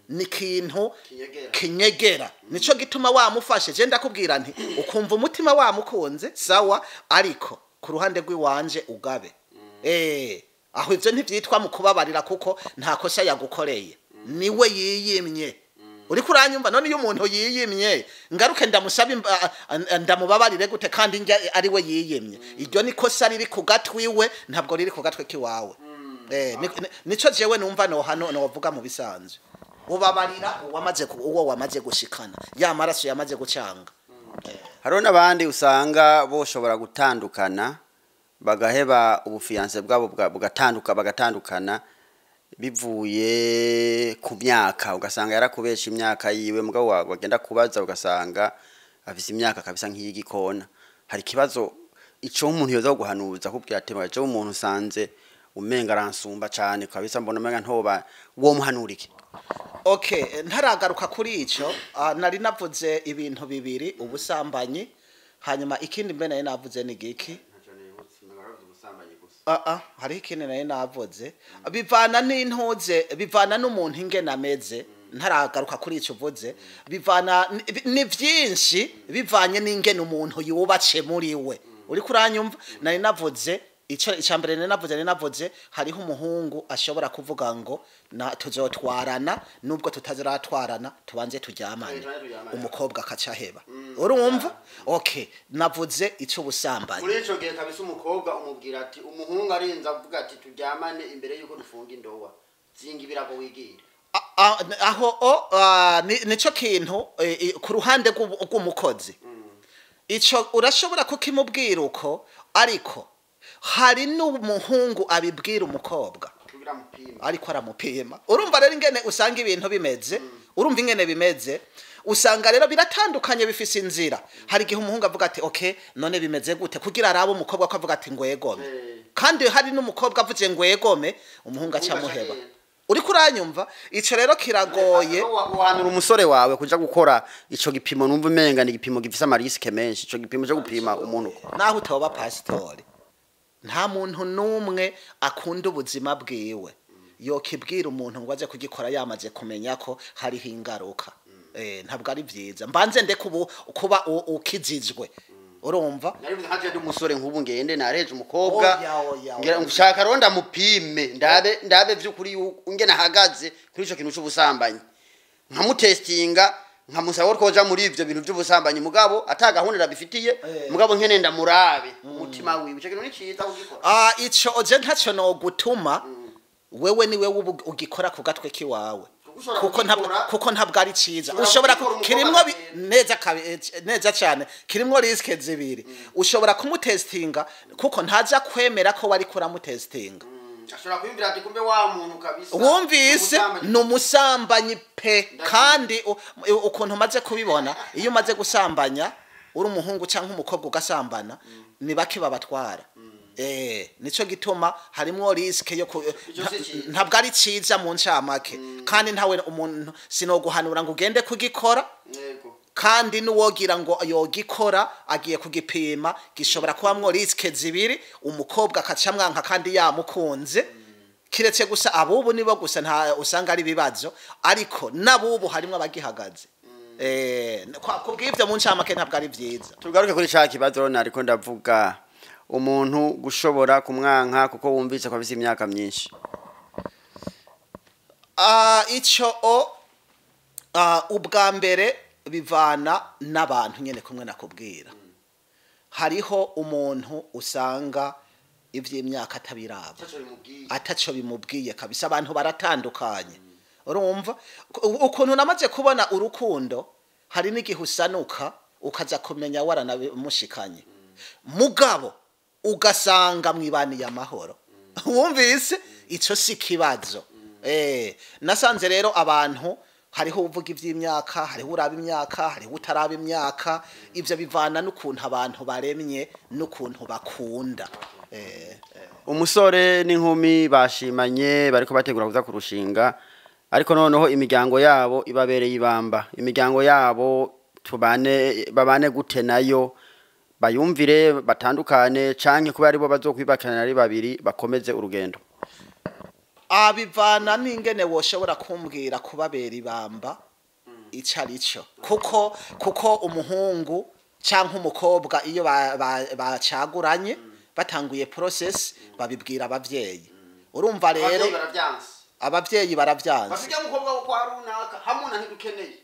ni kintu kinyegera nico gituma wamufashe je ndakubwira nti ukumva umutima wamukunze sawa ariko ku ruhande rw'iwanje ugabe aho ivyo ntivyitwa mu kubabarira kuko nta kosa yagukoreye niwe yiyimye uri kuranyumva none iyo umuntu yiyimye ngaruke ndamusaba ndamubabarire gute kandi njya ari we yiyimye iryo ni kosa riri ku gatwiwe ntabwo riri ku gatwe kiwawe nico jewe numva no hano novuga mu bisanzwe ubabarira uwo wamaze gushikana ya maraso yamaze gucanga hariho n'abandi usanga boshobora gutandukana bagaheba ubufiyanse bwabo bagatandukana bivuye ku myaka ugasanga yarakubesha imyaka yiwe mugabo wagenda kubaza ugasanga afise imyaka kabisa nk'iyigikona hari kibazo ico umuntu yoza guhanuza kubwira ati cyo umuntu usanze umenga aransumba cyane kabisa mbona menga ntoba wo muhanurike okay ntaragaruka kuri ico nari navuze ibintu bibiri ubusambanyi hanyuma ikindi mbe naye navuze ni giki hari ikindi naye navuze bivana n'intuze bivana n'umuntu ingena ameze ntaragaruka kuri ico uvuze bivana ni byinshi bivanye n'ingena umuntu yubace muri we uri kuranyumva nari navuze icambere navuze hariho umuhungu ashobora kuvuga ngo tuzotwarana nubwo tutaziratwarana tubanze turyamane umukobwa akacaheba urumva okay navuze ico busambanyi muri ico gihe kabisa umukobwa umubwira ati umuhungu arinza avuga ati turyamane imbere yuko dufunga indowa zinga ibirago wigira aho nico kintu ku ruhande rw'umukozi ico urashobora kukimubwira uko ariko hari n'umuhungu abibwira umukobwa ariko aramupima urumva rero ingene usanga ibintu bimeze urumva ingene bimeze usanga rero biratandukanye bifise inzira hari gihe umuhungu avuga ati okay none bimeze gute kugira arabe umukobwa ko avuga ati ngo yegome kandi hari n'umukobwa avuze ngo yegome umuhungu acamuheba uri kuranyumva ico rero kiragoye uhanura umusore wawe kuja gukora ico gipimo numva umenga ni gipimo gifise amariske menshi ico gipimo cyo gupima umuntu naho utoba pastori nta muntu numwe akunda ubuzima bwiwe yokibwira umuntu ngo aje kugikora yamaze kumenya ko hariho ingaruka ntabwo ari byiza mbanze nde kuba ukizijwe urumva nari haje umusore nk'ubu ngende nareje umukobwa ngira ngushaka ronda mupime ndabe vyukuri ungena hagaze kuri ico kintu cy'ubusambanyi nkamutestinga nkamusaba ko koja muri ivyo bintu by'ubusambanyi mugabo atagahundira bifitiye mugabo nkene ndamurabe umutima wiwe ico kintu niciza ugikora ico oje ntaco no gutuma wewe ni wewe ugikora ku gatwe kiwawe kuko ntabwo ari ciza ushobora kirimwo neza cyane kirimwo riske zibiri ushobora kumutestinga kuko ntaza kwemera ko wari kuramutestinga ashobora kwimbira ati kumbe wa muntu kabisa wumvise numusambanyi pe kandi ukuntu maze kubibona iyo umaze gusambanya uri umuhungu cyangwa umukobwa ugasambana ni baki babatwara nico gituma harimwo riske yo ntabwo ari ciza mu ncamake kandi ntawe umuntu sinoguhanura ngo ugende kugikora kandi nuwogira ngo yogikora agiye kugipima gishobora kubamwo riske zibiri umukobwa akacamwanka kandi yamukunze kiretse gusa abubu nibo gusa nta usanga ari bibazo ariko nabubu harimo abagihagaze kubw'ivyo mu ncamake ntabwo ari vyiza tugaruke kuri ca kibazo nariko ndavuga umuntu gushobora kumwanka kuko wumvise ko afite imyaka myinshi? Icyo ubwa mbere bivana n'abantu nyine kumwe nakubwira. Hariho umuntu usanga iby'imyaka atabiraba ataco bimubwiye kabisa. Abantu baratandukanye, urumva ukuntu namaze kubona urukundo. Hari n'igihe usanuka ukaza kumenya waranamushikanye, mugabo ugasanga mwibaniye amahoro. Wumvise ico si kibazo. Nasanze rero abantu hariho uvuga iby'imyaka, hariho uraba imyaka, hariho utaraba imyaka. Ivyo bivana n'ukuntu abantu baremye n'ukuntu bakunda. Umusore n'inkumi bashimanye bariko bategura kuza kurushinga, ariko noneho imiryango yabo ibabereye ibamba. Imiryango yabo babane gute nayo, bayumvire batandukane canke kuba aribo bazokwibakana ari babiri bakomeze urugendo? Bivana n'ingene woshobora kumbwira kubabera ibamba icarico. Kuko umuhungu canke umukobwa iyo bacaguranye batanguye process babibwira abavyeyi. Urumva rero abavyeyi baravyanze. Bafite umukobwa wo kwa runaka hamuna ntidukeneye,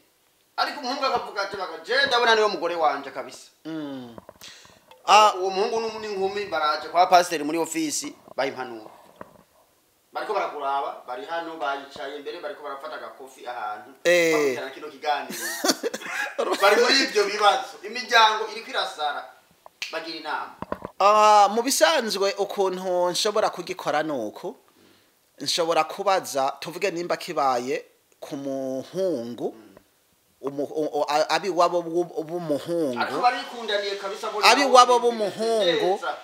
ariko umuhungu akavuga ati je ndabona niwe mugore wanje kabisa. Uwo muhungu n'inkumi baraje kwa pastor muri office Impanuro, bariko barakuraba, bari hano bayicaye imbere, bariko barafata agakofi ahantu bakana kino kiganiro. Bari muri ivyo bibazo, imiryango iriko irasara, bagira inama. Mu bisanzwe ukuntu nshobora kugikora nuko nshobora kubaza, tuvuge nimba kibaye ku muhungu, abi wabo b'umuhungu,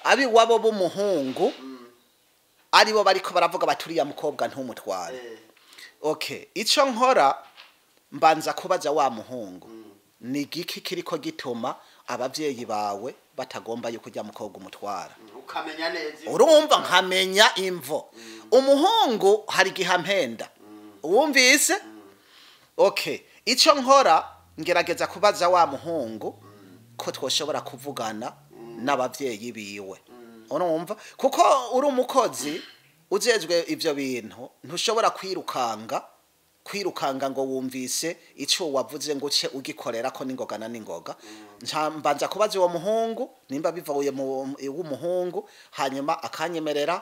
abi wabo b'umuhungu aribo bariko baravuga baturiya mukobwa ntumutware. Okay, ico nkora mbanza kubaza wa muhungu, ni igiki kiriko gituma abavyeyi bawe batagomba yuko ujya mukobwa umutwara? Ukamenya neza, urumva nkamenya imvo. Umuhungu hari gihampenda, wumvise? Okay, ico nkora ngerageza kubaza wa muhungu ko twoshobora kuvugana n'abavyeyi biwe. Urumva kuko uri umukozi ujejwe ivyo bintu, ntushobora kwirukanga ngo wumvise ico wavuze ngo ce ugikorera ko ningoga na ningoga. Mbanza kubaza uwo muhungu nimba bivuye w'umuhungu, hanyuma akanyemerera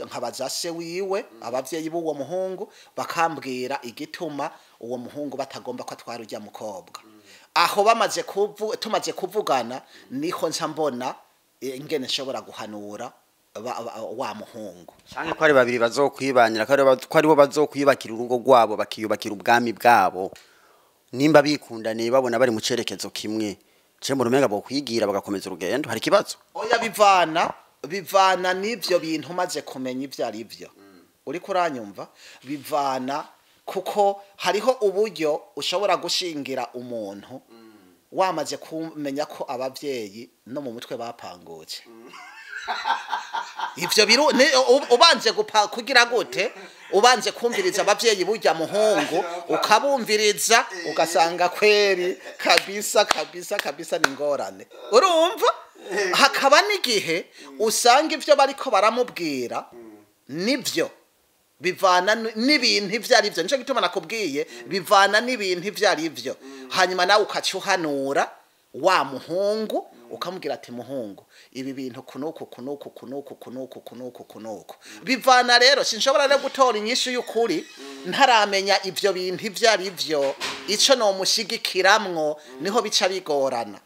nkabaza se wiwe, abavyeyi b'uwo muhungu bakambwira igituma uwo muhungu batagomba ko atwara ujya mukobwa. Aho tumaze kuvugana niho nca mbona ingene nshobora guhanura wa muhungu. Canke ko ari babiri bazokwibanira, ko aribo bazokwibakira urugo rwabo, bakiyubakira ubwami bwabo. Nimba bikundaniye babona bari mu cerekezo kimwe, cembo rumenga bo kwigira bagakomeza urugendo, hari kibazo? Oya, bivana n'ivyo bintu maze kumenya ivyo ari byo. Uri kuranyumva? Bivana kuko hariho uburyo ushobora gushingira umuntu wamaze kumenya ko abavyeyi no mu mutwe bapangutse. Ivyo biru ubanze kugira gute, ubanze kumviriza abavyeyi burya muhungu, ukabumviriza ugasanga kweri kabisa n'ingorane. Urumva? Hakaba n'igihe usanga ivyo bariko baramubwira nivyo bivana n'ibintu ivyo ari byo. Nico gituma nakubwiye bivana n'ibintu ivyo ari byo. Hanyuma nawe ukacuhanura wa muhungu ukamubwira ati muhungu, ibi bintu kunuku bivana. Rero sinshobora rero gutora inyishu y'ukuri ntaramenya ivyo bintu ivyo ari byo. Ico no mushigikiramwo niho bica bigorana,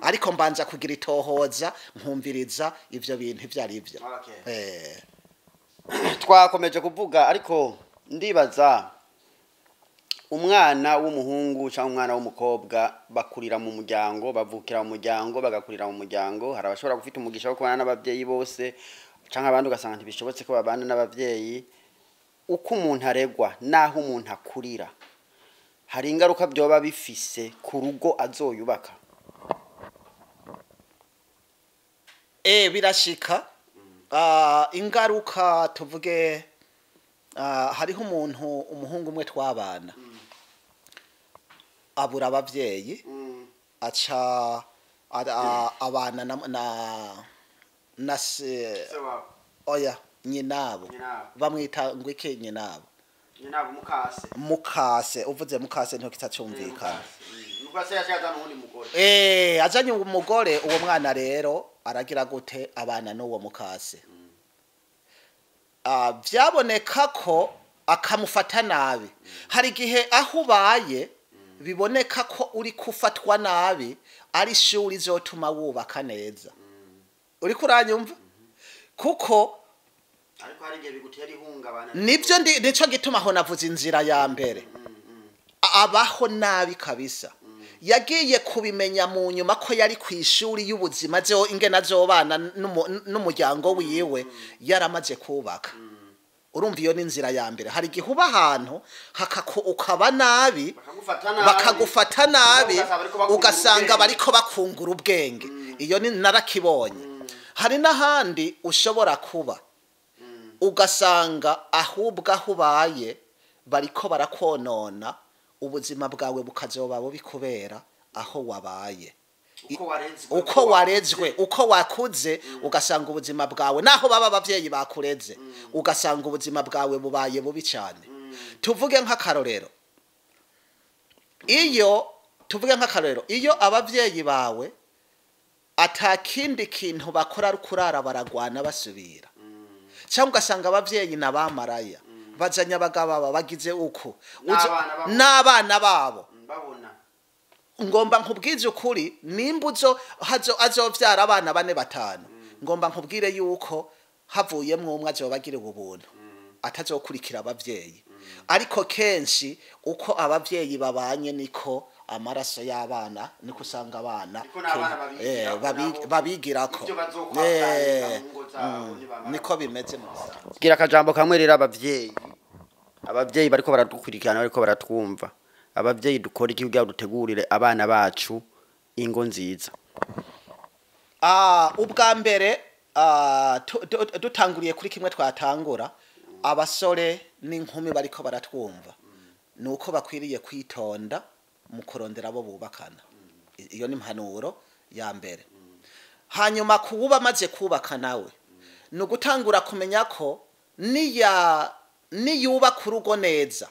ariko mbanza kugira itohoza nkumviriza ivyo bintu ivyo ari byo. Twakomeje kuvuga, ariko ndibaza umwana w'umuhungu cyangwa umwana w'umukobwa bakurira mu muryango, bavukira mu muryango, bagakurira mu muryango. Hari abashobora gufita umugisha wo kubana n'abavyeyi bose, cyangwa abandi ugasanga ntibishobotse ko babana n'abavyeyi. Uko umuntu aregwa naho umuntu akurira, hari ingaruka byoba bifise ku rugo azoyubaka. Birashika. Ingaruka tuvuge, hariho umuhungu umwe twabana abura abavyeyi, aca abana na se se wabo oya nyinabo Nyinabo. bamwita ngo iki nyinabo nyinabo mukase mukase uvuze mukase nto kitacumvikana mukase yashaka n'undi mugore ajanye umugore uwo mwana rero aragira gute abana n'uwo mukase byaboneka ko akamufata nabi hari gihe aho ubaye biboneka ko uri kufatwa nabi ari shuri zotuma wubaka neza uri kuranyumva kuko ariko hari gihe bigutera ihungabana nibyo nico gituma ho navuze inzira ya mbere abaho nabi kabisa yagiye kubimenya mu nyuma ko yari ku ishuri y'ubuzima zo ingena zobana n'umuryango wiwe yaramaze kubaka urumva iyo ni inzira ya mbere hari gihe uba ahantu ukaba nabi bakagufata nabi ugasanga bariko bakungura ubwenge iyo ni narakibonye hari n'ahandi ushobora kuba ugasanga ahubwo aho ubaye bariko barakonona ubuzima bwawe bukazoba bubi kubera aho wabaye uko warezwe uko wakuze ugasanga ubuzima bwawe naho baba abavyeyi bakureze ugasanga ubuzima bwawe bubaye bubi cyane tuvuge nk'akarorero iyo abavyeyi bawe atakindi kintu bakora rukurara baragwana basubira cyangwa ugasanga abavyeyi nabamaraya bajanye abagabo bagize uko n'abana babo ngomba nkubwize ukuri nimbuzo azovyara abana 4-5 ngomba nkubwire yuko havuyemwe umwe azobagira ubuntu atazokurikira abavyeyi ariko kenshi uko abavyeyi babanye niko amaraso y'abana niko usanga abana babigirako niko bimeze mu gira akajambo kamwe rero abavyeyi bariko baradukurikirana bariko baratwumva abavyeyi dukora iki kugira dutegurire abana bacu ingo nziza ubwa mbere dutanguriye kuri kimwe twatangura abasore n'inkumi bariko baratwumva nuko bakwiriye kwitonda mu kurondera abo bubakana iyo ni impanuro ya mbere hanyuma kuba maze kubaka nawe ni ugutangura kumenya ko niyubaka urugo neza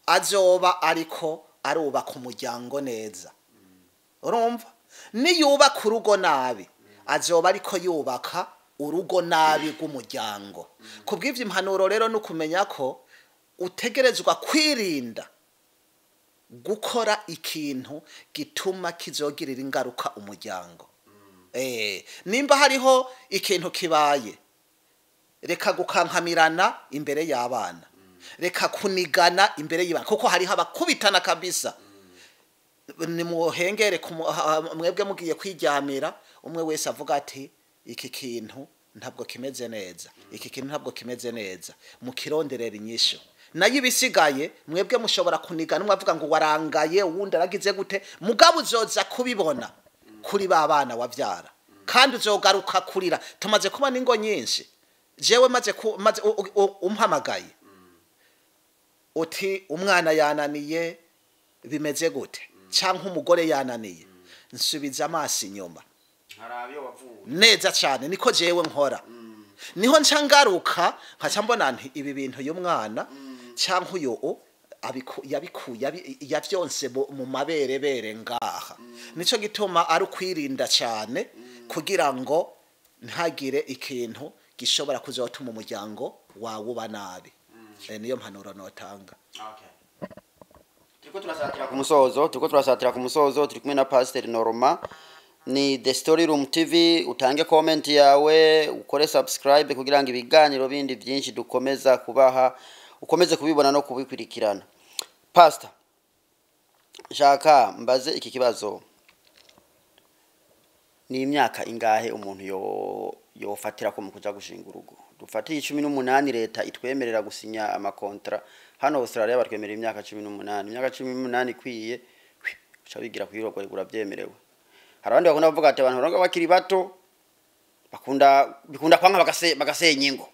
azoba ariko arubaka umuryango neza urumva niyubaka urugo nabi azoba ariko yubaka urugo nabi rw'umuryango kubw'ivyo impanuro rero no kumenya ko utegerezwa kwirinda gukora ikintu gituma kizogirira ingaruka umuryango nimba hariho ikintu kibaye reka gukankamirana imbere y'abana reka kunigana imbere y'ibana kuko hariho abakubitana kabisa ni muhengere mwebwe mugiye kwiryamira umwe wese avuga ati iki kintu ntabwo kimeze neza iki kintu ntabwo kimeze neza mukironderera inyisho nayo ibisigaye mwebwe mushobora kunigana umwe avuga ngo warangaye uwundi aragize gute mugabo uzoza kubibona kuri ba bana wavyara kandi uzogaruka kurira tumaze kuba ningo nyinshi jewe maze umpamagaye uti umwana yananiye bimeze gute cyangwa umugore yananiye nsubiza amaso inyuma neza cyane niko jewe nkora niho ncangaruka nkaca mbona nti ibi bintu y'umwana cyangwa uyo yabikuye yavyonse mu maberebere ngaha nico gituma ari kwirinda cyane kugira ngo ntagire ikintu gishobora kuzotuma umuryango wawe uba nabi niyo mpanuro notanga turiko turasatira ku musozo turi kumwe na Pastor Normant ni The Story Room TV utange comment yawe ukore subscribe kugira ngo ibiganiro bindi byinshi dukomeza kubaha ukomeze kubibona no kubikurikirana Pastor Jaka mbaze iki kibazo ni imyaka ingahe umuntu yofatira ko mu kuja gushinga urugo dufatiye 18 leta itwemerera gusinya amakontra hano Australia batwemerera imyaka 18 imyaka 18 kwiye ucabigira kwirogo urabyemerewe hari abandi bakunda bavuga ati abantu baronga bakiri bato bikunda kwanga bagasenya ingo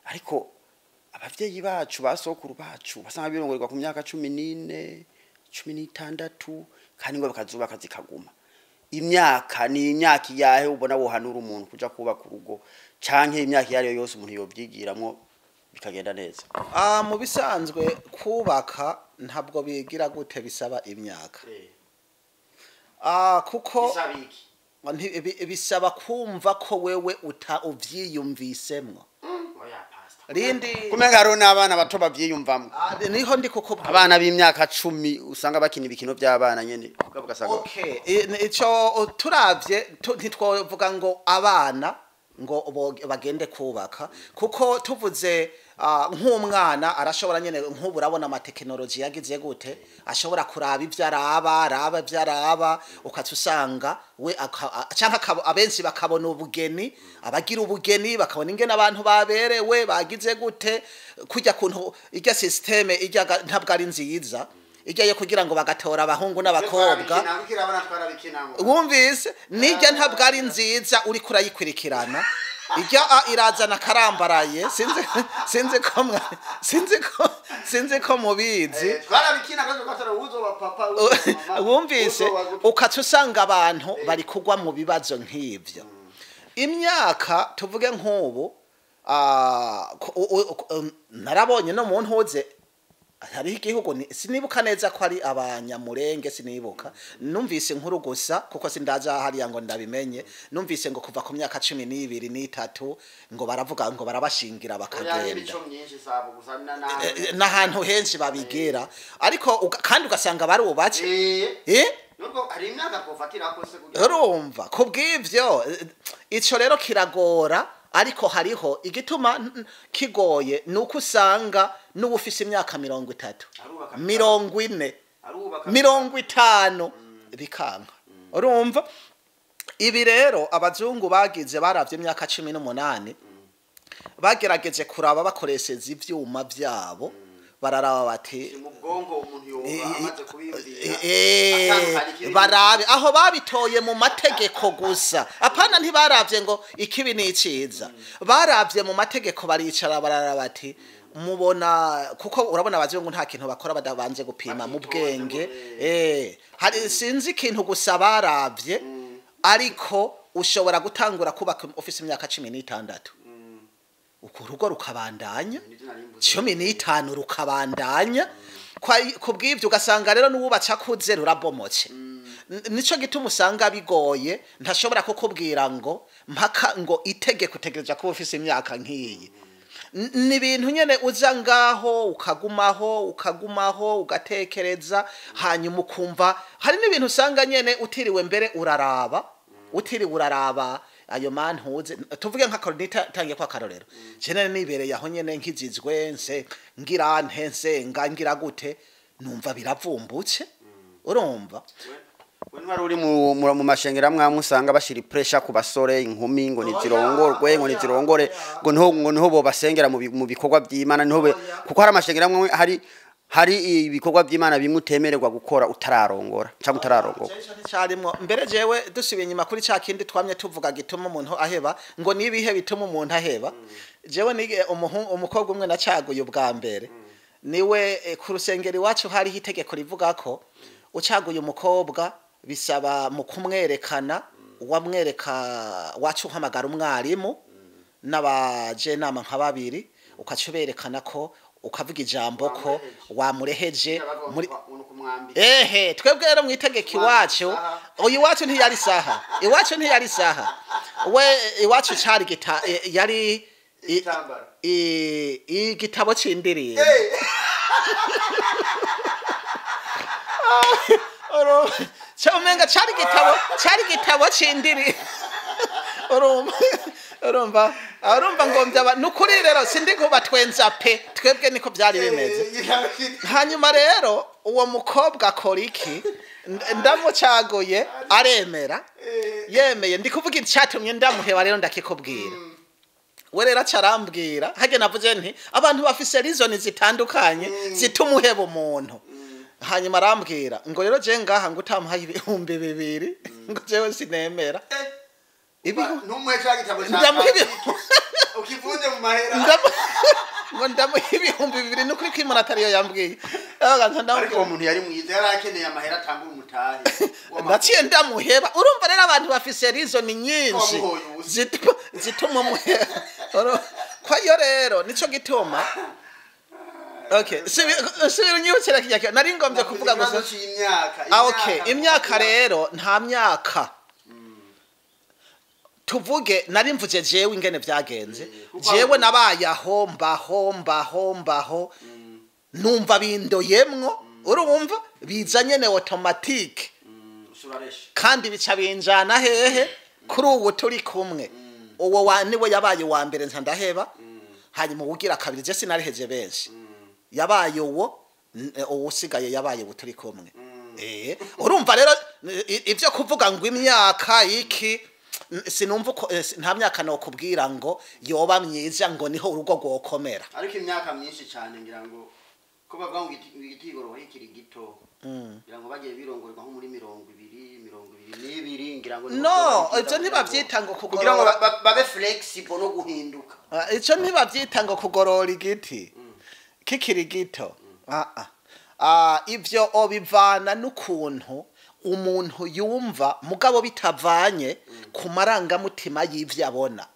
ariko abavyeyi bacu basokuru bacu basanga birongorirwa ku myaka 14 16 kandi ngo bakazubaka zikaguma imyaka ni imyaka yahe ubona wohanura umuntu kuja kubaka urugo canke imyaka yari yose umuntu yobyigiramo bikagenda neza? Mu bisanzwe kubaka ntabwo bigira gute bisaba imyaka. Kuko bisaba kumva ko wewe uvyiyumvisemwo. Rindi kumenga haro n'abana bato bavyiyumvamwe. Niho ndi kuko abana b'imyaka 10 usanga bakina ibikino by'abana nyene ugasanga. Okay, ico turavye ntitwovuga ngo abana ngo bagende kubaka kuko tuvuze nk'umwana arashobora nyene nk'ubu urabona amatekinoloji yagize gute ashobora kuraba ivyo araba ukatusanga we canka abenshi bakabona ubugeni abagira ubugeni bakabona ingene abantu baberewe bagize gute kujya kuntu irya systeme irya ntabwo ari nziza ijya yo kugira ngo bagatora abahungu n'abakobwa wumvise nijya ntabwo ari nziza uri kurayikurikirana ijya irazana karambaraye sinzi ko mubizi wumvise ukatusanga abantu bari kugwa mu bibazo nk'ivyo imyaka tuvuge nk'ubu narabonye no mu ntuze hari igihugu sinibuka neza ko ari abanyamurenge sinibuka numvise inkuru gusa kuko sindaza hariya ngo ndabimenye numvise ngo kuva ku myaka 12 n'itatu ngo baravuga ngo barabashingira bakagenda n'ahantu henshi babigira ariko kandi ugasanga barubatse nubwo hari imyaka kofatira kose urumva kubw'ivyo ico rero kiragora ariko hariho igituma kigoye nuko usanga n'ubufise imyaka 30 40 50 bikanka urumva ibi rero abazungu bagize baravye imyaka 18 bagerageje kuraba bakoresheje ivyuma byabo bararaba bati barabe aho babitoye mu mategeko gusa apana ntibaravye ngo ikibi n'iciza baravye mu mategeko baricara bararaba bati mubona kuko urabona abazungu nta kintu bakora badabanje gupima mu bwenge hari sinzi ikintu gusa baravye ariko ushobora gutangura kubaka office imyaka 16 urugo rukabandanya 15 rukabandanya kubw'ivyo ugasanga rero n'ububaca kuze rurabomoce nico gituma usanga bigoye ntashobora kukubwira ngo mpaka ngo itegeko utegereje kuba ufise imyaka nk'iyi ni ibintu nyene uza ngaho ukagumaho ugatekereza hanyuma ukumva hari n'ibintu usanga nyene utiriwe mbere uraraba ayo mantuze tuvuge nka koronita tangiye kwa karorero jenene nibereye aho nyene nkizizwe nse ngira ntense ngira gute numva biravumbutse urumva When wari mu mashengera mwamusanga bashira pressure ku basore inkumi ngo nizirongorwe ngo niho bo basengera mu bikorwa by'Imana niho kuko hari amashengera mwe hari ibikorwa by'Imana bimutemererwa gukora utararongora cyangwa utararongora cyarimo mbere jewe dusubiye nyuma kuri cya kindi twamye tuvuga gituma umuntu aheba ngo nibihe bituma umuntu aheba jewe nige umukobwa umwe nacaguye ubwa mbere niwe ku rusengero iwacu hari itegeko rivuga ko ucaguye umukobwa bisaba mu kumwerekana wamwereka wacu uhamagara umwarimu n'abaje nama nka babiri ukacuberekana ko ukavuga ijambo ko wamureheje muri twebwe rero mwitegeki wacu uyu wacu ntiyari saha we iwacu cyari yari igitabo c'indirimbo Chaumenga cyari gitabo c'indirimbo urumva ngombya nukuri rero sindi ko batwenza pe twebwe niko byari bimeze hanyuma rero uwo mukobwa koriki ndamucaguye aremera yemeye ndikuvuga icyatumye ndamuheba rero ndakikubwira we rero acarambwira hage navuze nti abantu bafise reason zitandukanye zitumuheba umuntu hanyuma arambwira ngo rero je ngaha ngo utamuhaye ibihumbi 2 ngo jewe sinemera numwe cyagitabo ndamuhibe ukifunde mu mahera ngo ndamuha ibihumbi 2 n'ukuri ko Imana atariyo yambwiye ariko uwo muntu yari mwiza yari akeneye amahera atanga umutahe ndaciye ndamuheba urumva rero abantu bafise reason nyinshi zituma muheba kwa yo rero nico gituma okay sibiri nyibukira kijya nari ngombye kuvuga gusa okay imyaka rero nta myaka tuvuge nari mvuze jewe ingene byagenze jewe nabaye aho mbaho numva bindoyemwo urumva bizanye ne automatique kandi bica binjana hehe kuri ubu turi kumwe uwo niwe yabaye wa mbere nza ndaheba hanyuma ugira kabiri je sinariheje benshi yabaye uwo usigaye yabaye buturi kumwe urumva rero ivyo kuvuga ngo imyaka iki sinumva nta myaka no kubwira ngo yoba myiza ngo niho urugo rwokomera ariko imyaka myinshi cyane ngira ngo ko bavuga ngo igitigoro hikiri gito ngira ngo bagiye birongorwa nko muri 20 ngira ngo no ico ntibavyita ngo kugira ngo babe flexible no guhinduka ico ntibavyita ngo kugorora igiti kikiri gito ivyo obivana n'ukuntu umuntu yumva mugabo bitavanye ku marangamutima y'ivyo abona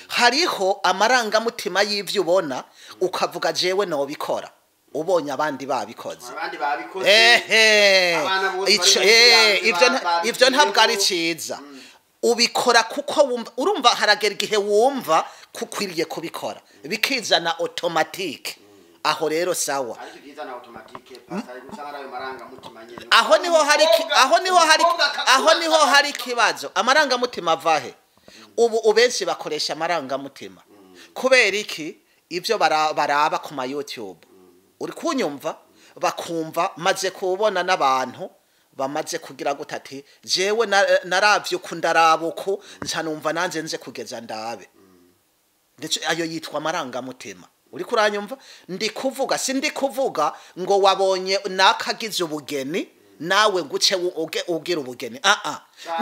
hariho amarangamutima y'ivyo ubona ukavuga jewe no bikora ubonye abandi babikoze ivyo ntabwo ari ciza ubikora kuko wumva urumva haragera igihe wumva kukwiriye kubikora bikizana automatique aho rero sawa aho niho hari kibazo amarangamutima avahe ubu ubenshi bakoresha amarangamutima kubera iki ivyo baraba ku ma YouTube uri kunyumva bakumva maze kubona n'abantu bamaze kugira gutati jewe naravye ukundarabuko ncanumva nanje nje kugeza ndabe ndetse ayo yitwa amarangamutima uri kuranyumva ndi kuvuga ngo wabonye nakagize ubugeni nawe nguce ugira ubugeni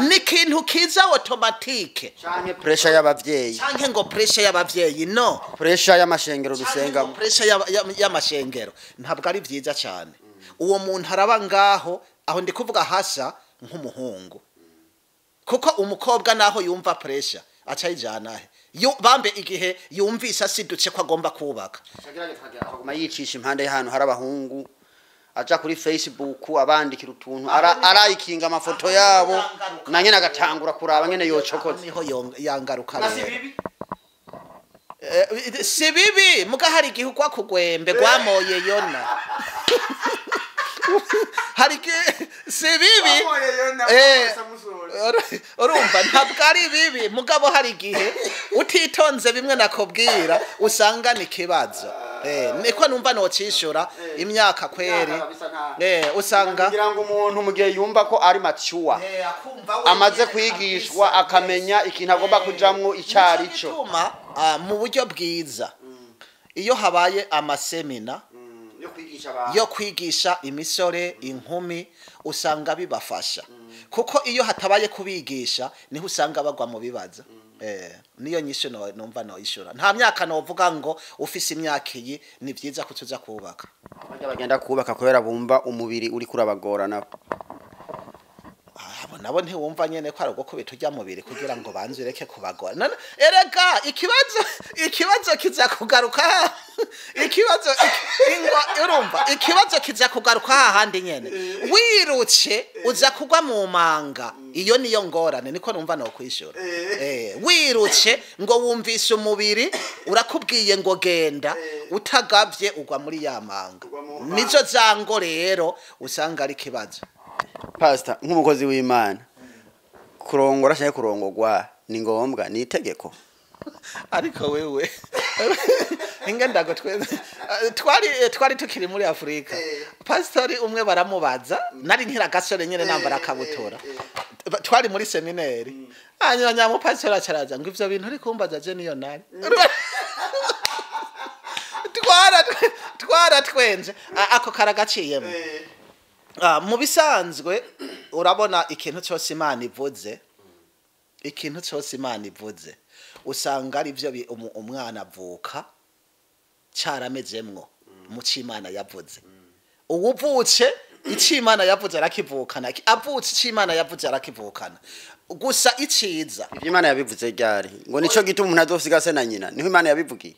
ni kintu kiza automatique canke pressure y'abavyeyi canke ngo pressure y'abavyeyi no pressure y'amashengero rusenga pressure y'amashengero ntabwo ari vyiza cyane uwo muntu araba ngaho aho ndi kuvuga hasa nk'umuhungu kuko umukobwa naho yumva pressure acayijana bambe igihe yumvise asidutse ko agomba kubaka agoma yicisha impande y'ahantu hari abahungu aja kuri Facebook abandikira utuntu arayikinga amafoto yabo na nyene agatangura kuraba nyene yocokoze niho yangaruka si bibi muga hari igihe kwa kugwembe gwamoye yona hari si bibi urumva ntabwo ari bibi mugabo hari igihe utitonze bimwe nakubwira usanga ni kibazo niko numva no cishura imyaka kweri usanga ngira ngo umuntu mu gihe yumva ko ari mature amaze kwigishwa akamenya ikintu agomba kujamwo icari cyo mu buryo bwiza iyo habaye amasemina yo kwigisha imisore inkumi usanga bibafasha kuko iyo hatabaye kubigisha niho usanga bagwa mu bibaza niyo nyisho numva no ishura nta myaka no vuga ngo ufise imyaka iyi ni byiza kutuza kubaka bagenda kubaka kubera bumva umubiri uri kurabagora nabo nabo ntiwumva nyene ko arugoko bitujya mubiri kugira ngo banzureke kubagora erega ikibazo kiza kugaruka urumva ikibazo kiza kugaruka hahandi nyene wiruce uza kugwa mu manga iyo niyo ngorane niko numva no kwishura wiruce ngo wumvise umubiri urakubwiye ngo genda utagavye ugwa muri ya manga nizo zango rero usanga ari kibazo Pastor nk'umukozi w'Imana kurongora cyangwa kurongorwa ni ngombwa ni itegeko ariko wewe ingendago twari tukiri muri Afrika pastori umwe baramubaza nari nkira gasore nyene nambara kabutura twari muri seminary hanyuma nyamu pastor acaraza ngo ivyo bintu uri kumbaza je niyo nari twara twenze ako karagaciyemo mu bisanzwe urabona ikintu cyose Imana ivuze usanga ari byo umwana avuka caramezemwo mu cimana yavuze uwuvutse icimana yavuze arakivukana avutse icimana yavuze arakivukana gusa iciza Imana yabivuze ryari ngo nico gituma umuntu azosiga se na nyina niho Imana yabivugiye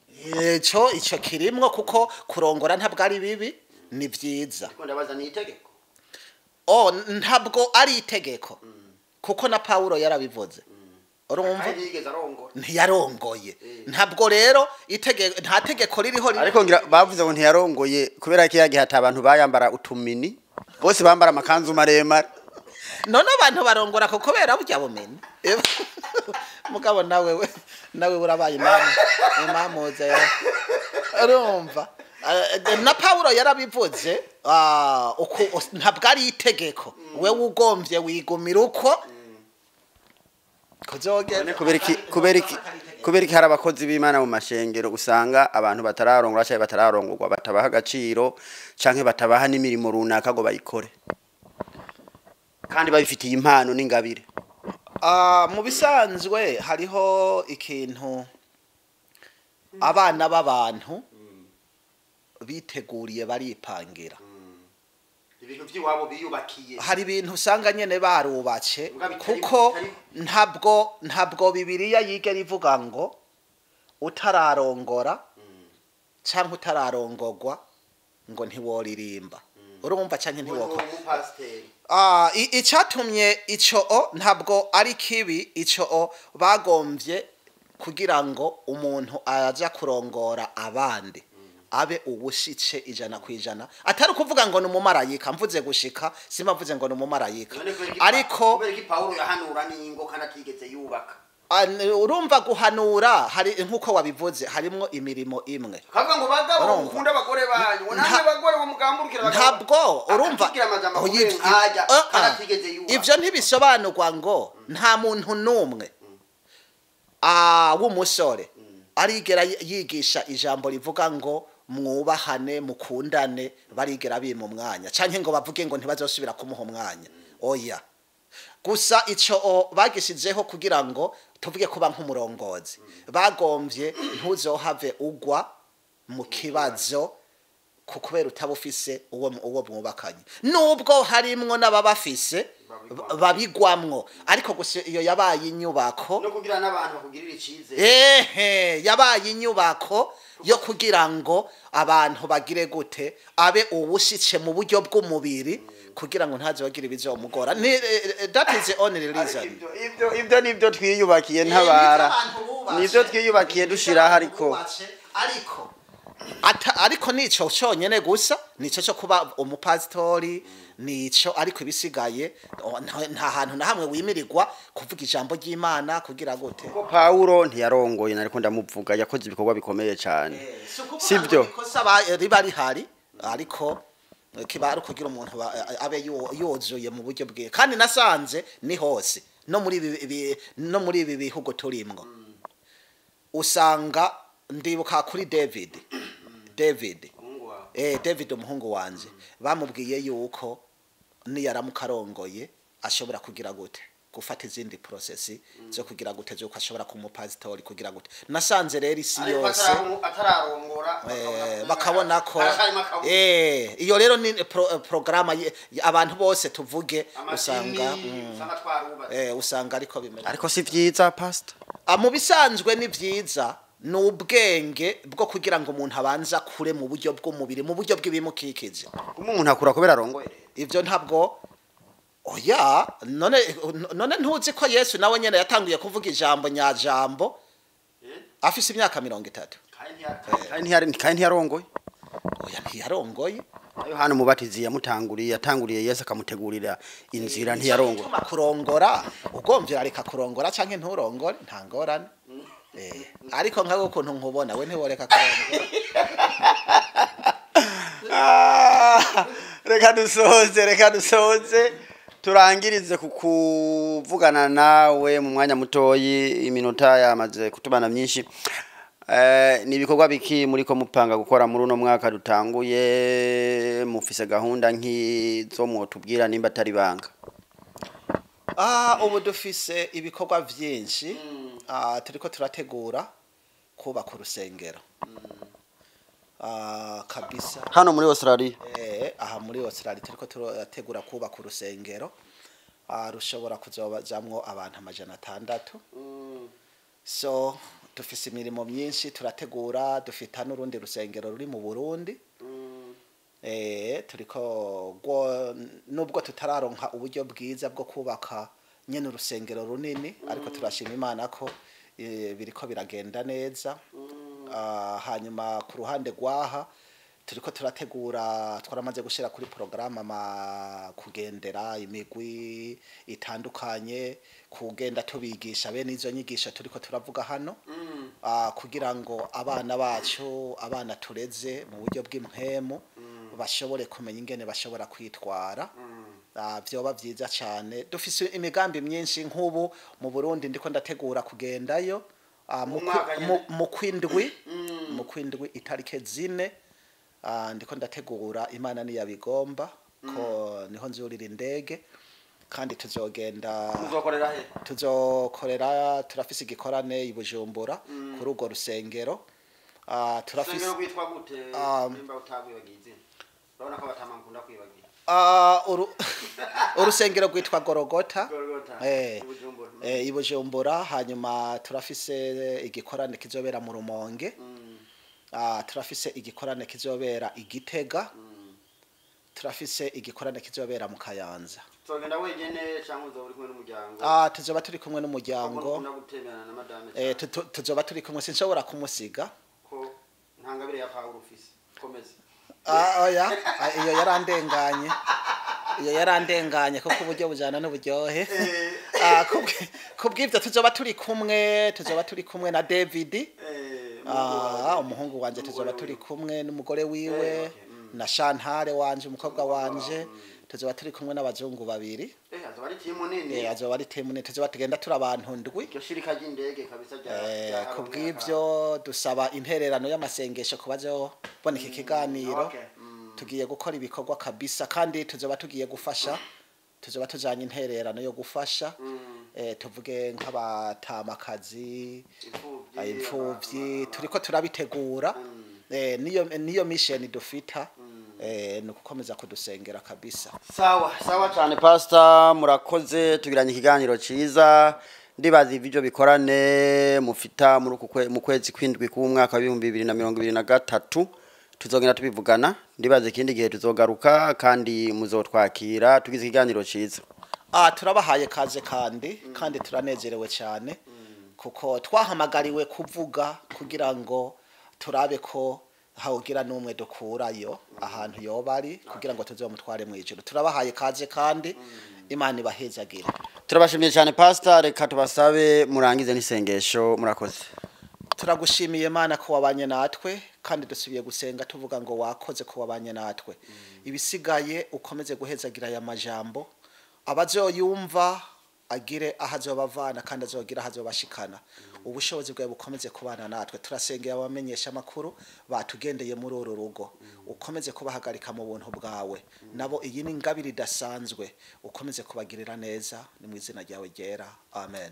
ico kirimwo kuko kurongora ntabwo ari bibi ni vyiza ariko ndabaza ni itegeko ntabwo ari itegeko kuko na Paulo yarabivuze urumva ntiyarongoye ntabwo rero nta tegeko ririho ariko ngira bavuze ngo ntiyarongoye kubera ko yagiye hata abantu bayambara utumini bose bambara amakanzu maremare none abantu barongora ko kubera burya bumenyi mugabo nawe urabaye imamuza urumva na Paulo yarabivuze ntabwo ari itegeko we ugombye wigumira uko kubera iki hari abakozi b'Imana mu mashengero usanga abantu batararongora cyangwa batararongorwa batabaha agaciro canke batabaha n'imirimo runaka ngo bayikore kandi babifitiye impano n'ingabire mu bisanzwe hariho ikintu abana b'abantu biteguriye baripangira ibintu by'iwabo biyubakiye hari ibintu usanga nyene barubatse kuko ntabwo Bibiliya yigera ivuga ngo utararongora canke utararongorwa ngo ntiworirimba urumva canke ntiwoko icatumye ico ntabwo ari kibi ico bagombye kugira ngo umuntu aja kurongora abandi abe ubushitse 100% atari kuvuga ngo numumarayika mvuze gushika sima mvuze ngo numumarayika ariko kubera Paulo yahanura ningo kandi atigeze yubaka urumva guhanura hari nkuko wabivuze harimwo imirimo imwe kavuga ngo bagabo ukunda abagore banyu namwe bagore bo mugamburukira bagabo ntabwo urumva ivyo ntibisobanurwa ngo nta muntu numwe w'umusore arigera yigisha ijambo rivuga ngo mwubahane mukundane barigera bima umwanya canke ngo bavuge ngo ntibazosubira kumuha umwanya oya gusa ico bagishizeho kugira ngo tuvuge kuba nk'umurongozi bagombye ntuzohave ugwa mu kibazo kubera utabufise uwo mwubakanye nubwo harimwo n'ababafise babigwamwo ariko gusa iyo yabaye inyubako no kugira n'abantu bakugirira icizere yabaye inyubako yo kugira ngo abantu bagire gute abe ubushitse mu buryo bw'umubiri kugira ngo ntaze bagira ibizomugora that is the only reason ibyo nibyo twiyubakiye ntabara nibyo twiyubakiye dushira ariko nico cyonyene gusa nico cyo kuba umupastori nico ariko ibisigaye nta hantu na hamwe wimirirwa kuvuga ijambo ry'Imana kugira gute ko Paulo ntiyarongoye nariko ndamuvuga yakoze ibikorwa bikomeye cyane sivyo riba rihari ariko kibaru kugira umuntu abe yozuye mu buryo bwe kandi nasanze ni hose no muri ibi bihugu turimwo usanga ndibuka kuri David umuhungu wanje bamubwiye yuko niyaramuka arongoye ashobora kugira gute gufata izindi processi zo kugira gute zo ashobora kumupasitori kugira gute nasanze rero isi yose atararongora bakabona ko iyo rero ni programa abantu bose tuvuge usanga ariko bimeze ariko si vyiza pastor mu bisanzwe ni vyiza n'ubwenge bwo kugira ngo umuntu abanza kure mu buryo bw'umubiri mu buryo bw'ibimukikije umuntu akura kubera arongoye ivyo ntabwo oya none ntuzi ko Yesu nawe nyene yatanguye kuvuga ijambo nyajambo afise imyaka 30 kandi ntiyarongoye oya ntiyarongoye Yohana umubatizi yatanguriye Yesu akamutegurira inzira ntiyarongoye kurongora ugomvye areka kurongora canke nturongore nta ngorane ariko nkago ukuntu nkubona we ntiworeka kurongora reka dusoze turangirize kukuvugana nawe mu mwanya mutoyi iminota yamaze kutubana myinshi ni ibikorwa biki muri ko mupanga gukora muri uno mwaka dutanguye mufise gahunda nk'izo mwotubwira nimba atari banga ubu dufise ibikorwa byinshi turiko turategura kubaka urusengero kabisa hano muri Australia. Aha muri Australia turiko turategura kubaka urusengero rushobora kuzobajamwo abantu 600. So dufise imirimo myinshi turategura, dufita n'urundi rusengero ruri mu Burundi. Turiko nubwo tutararonka uburyo bwiza bwo kubaka nyene urusengero runini, ariko turashima Imana ko biriko biragenda neza. Hanyuma ku ruhande rwaha turiko turategura, twaramaze gushira kuri programme kugendera imigwi itandukanye, kugenda tubigisha bene izo nyigisho turiko turavuga hano, kugira ngo abana bacu, abana tureze mu buryo bw'impwemu, bashobore kumenya ingene bashobora kwitwara. Vyoba vyiza cyane. Dufise imigambi myinshi nk'ubu mu Burundi ndiko ndategura kugendayo mu kwindwi itarike 4. Ndiko ndategura, Imana ni yabigomba ko niho nzurira indege, kandi tuzogenda tuzokorera turafise igikorane i Bujumbura ku rugo rusengero. Turafise gwitwa gute nimba utagwibagize urabona ko batamankunda kwibagira. Urusengero gwitwa Gorogota i Bujumbura. Hanyuma turafise igikorane kizobera mu Rumonge. Turafise igikorane kizobera i Gitega. Turafise igikorane kizobera mu Kayanza. Tugenda wenyene cyangwa uzoburi kumwe n'umuryango? Tuzoba turi kumwe n'umuryango. Tuzoba turi kumwe, sinshobora kumusiga ko ntangabire ya Paulo ufise. Komeza. Oya, iyo yarandenganye kuko uburyo bujana n'uburyohe. Kubw'ivyo tuzoba turi kumwe na David, umuhungu wanje, tuzoba turi kumwe n'umugore wiwe na Shantare wanje, umukobwa wanje. Tuzoba turi kumwe n'abazungu 2. Azoba ari timu nini. Azoba ari timu nini. Tuzoba tugenda turi abantu 7. Iryo shirika ry'indege kabisa rya. Kubw'ivyo dusaba intererano y'amasengesho kubazo boneka ikiganiro. Tugiye gukora ibikorwa kabisa, kandi tuzoba tugiye gufasha, tuzoba tujanye intererano yo gufasha. Tuvuge nk'abatamakazi, imfuvyi, turiko turabitegura. Niyo mission dufita. Nukukomeza kudusengera kabisa. Sawa cyane Pastor, murakoze. Tugiranye ikiganiro ciza. Ndibaza ivyo bikorane mufita mu kwezi kwindwi k'umwaka wa 2023 tuzogenda tubivugana. Ndibaza ikindi gihe tuzogaruka kandi muzotwakira tugize ikiganiro ciza. Turabahaye kaze kandi turanezerewe cyane kuko twahamagariwe kuvuga kugira ngo turabe ko hawugira n'umwe dukurayo ahantu yobari kugira ngo tuzomutware mu ijuru. Turabahaye kaze kandi Imana ibahezagire. Turabashimiye cyane Pastor, reka tubasabe murangize n'isengesho. Murakoze. Turagushimiye Imana ko wabanye natwe, kandi dusubiye gusenga tuvuga ngo wakoze ko wabanye natwe. Ibisigaye ukomeze guhezagira aya majambo, abazoyumva agire ahazobavana kandi azogira ahazobashikana. Ubushobozi bwawe bukomeze kubana natwe. Turasengera abamenyesha makuru batugendeye muri uru rugo, ukomeze kubahagarika mu buntu bwawe. Nabo iyi ni ingabire idasanzwe, ukomeze kubagirira neza, ni mu izina ryawe ryera. Amen.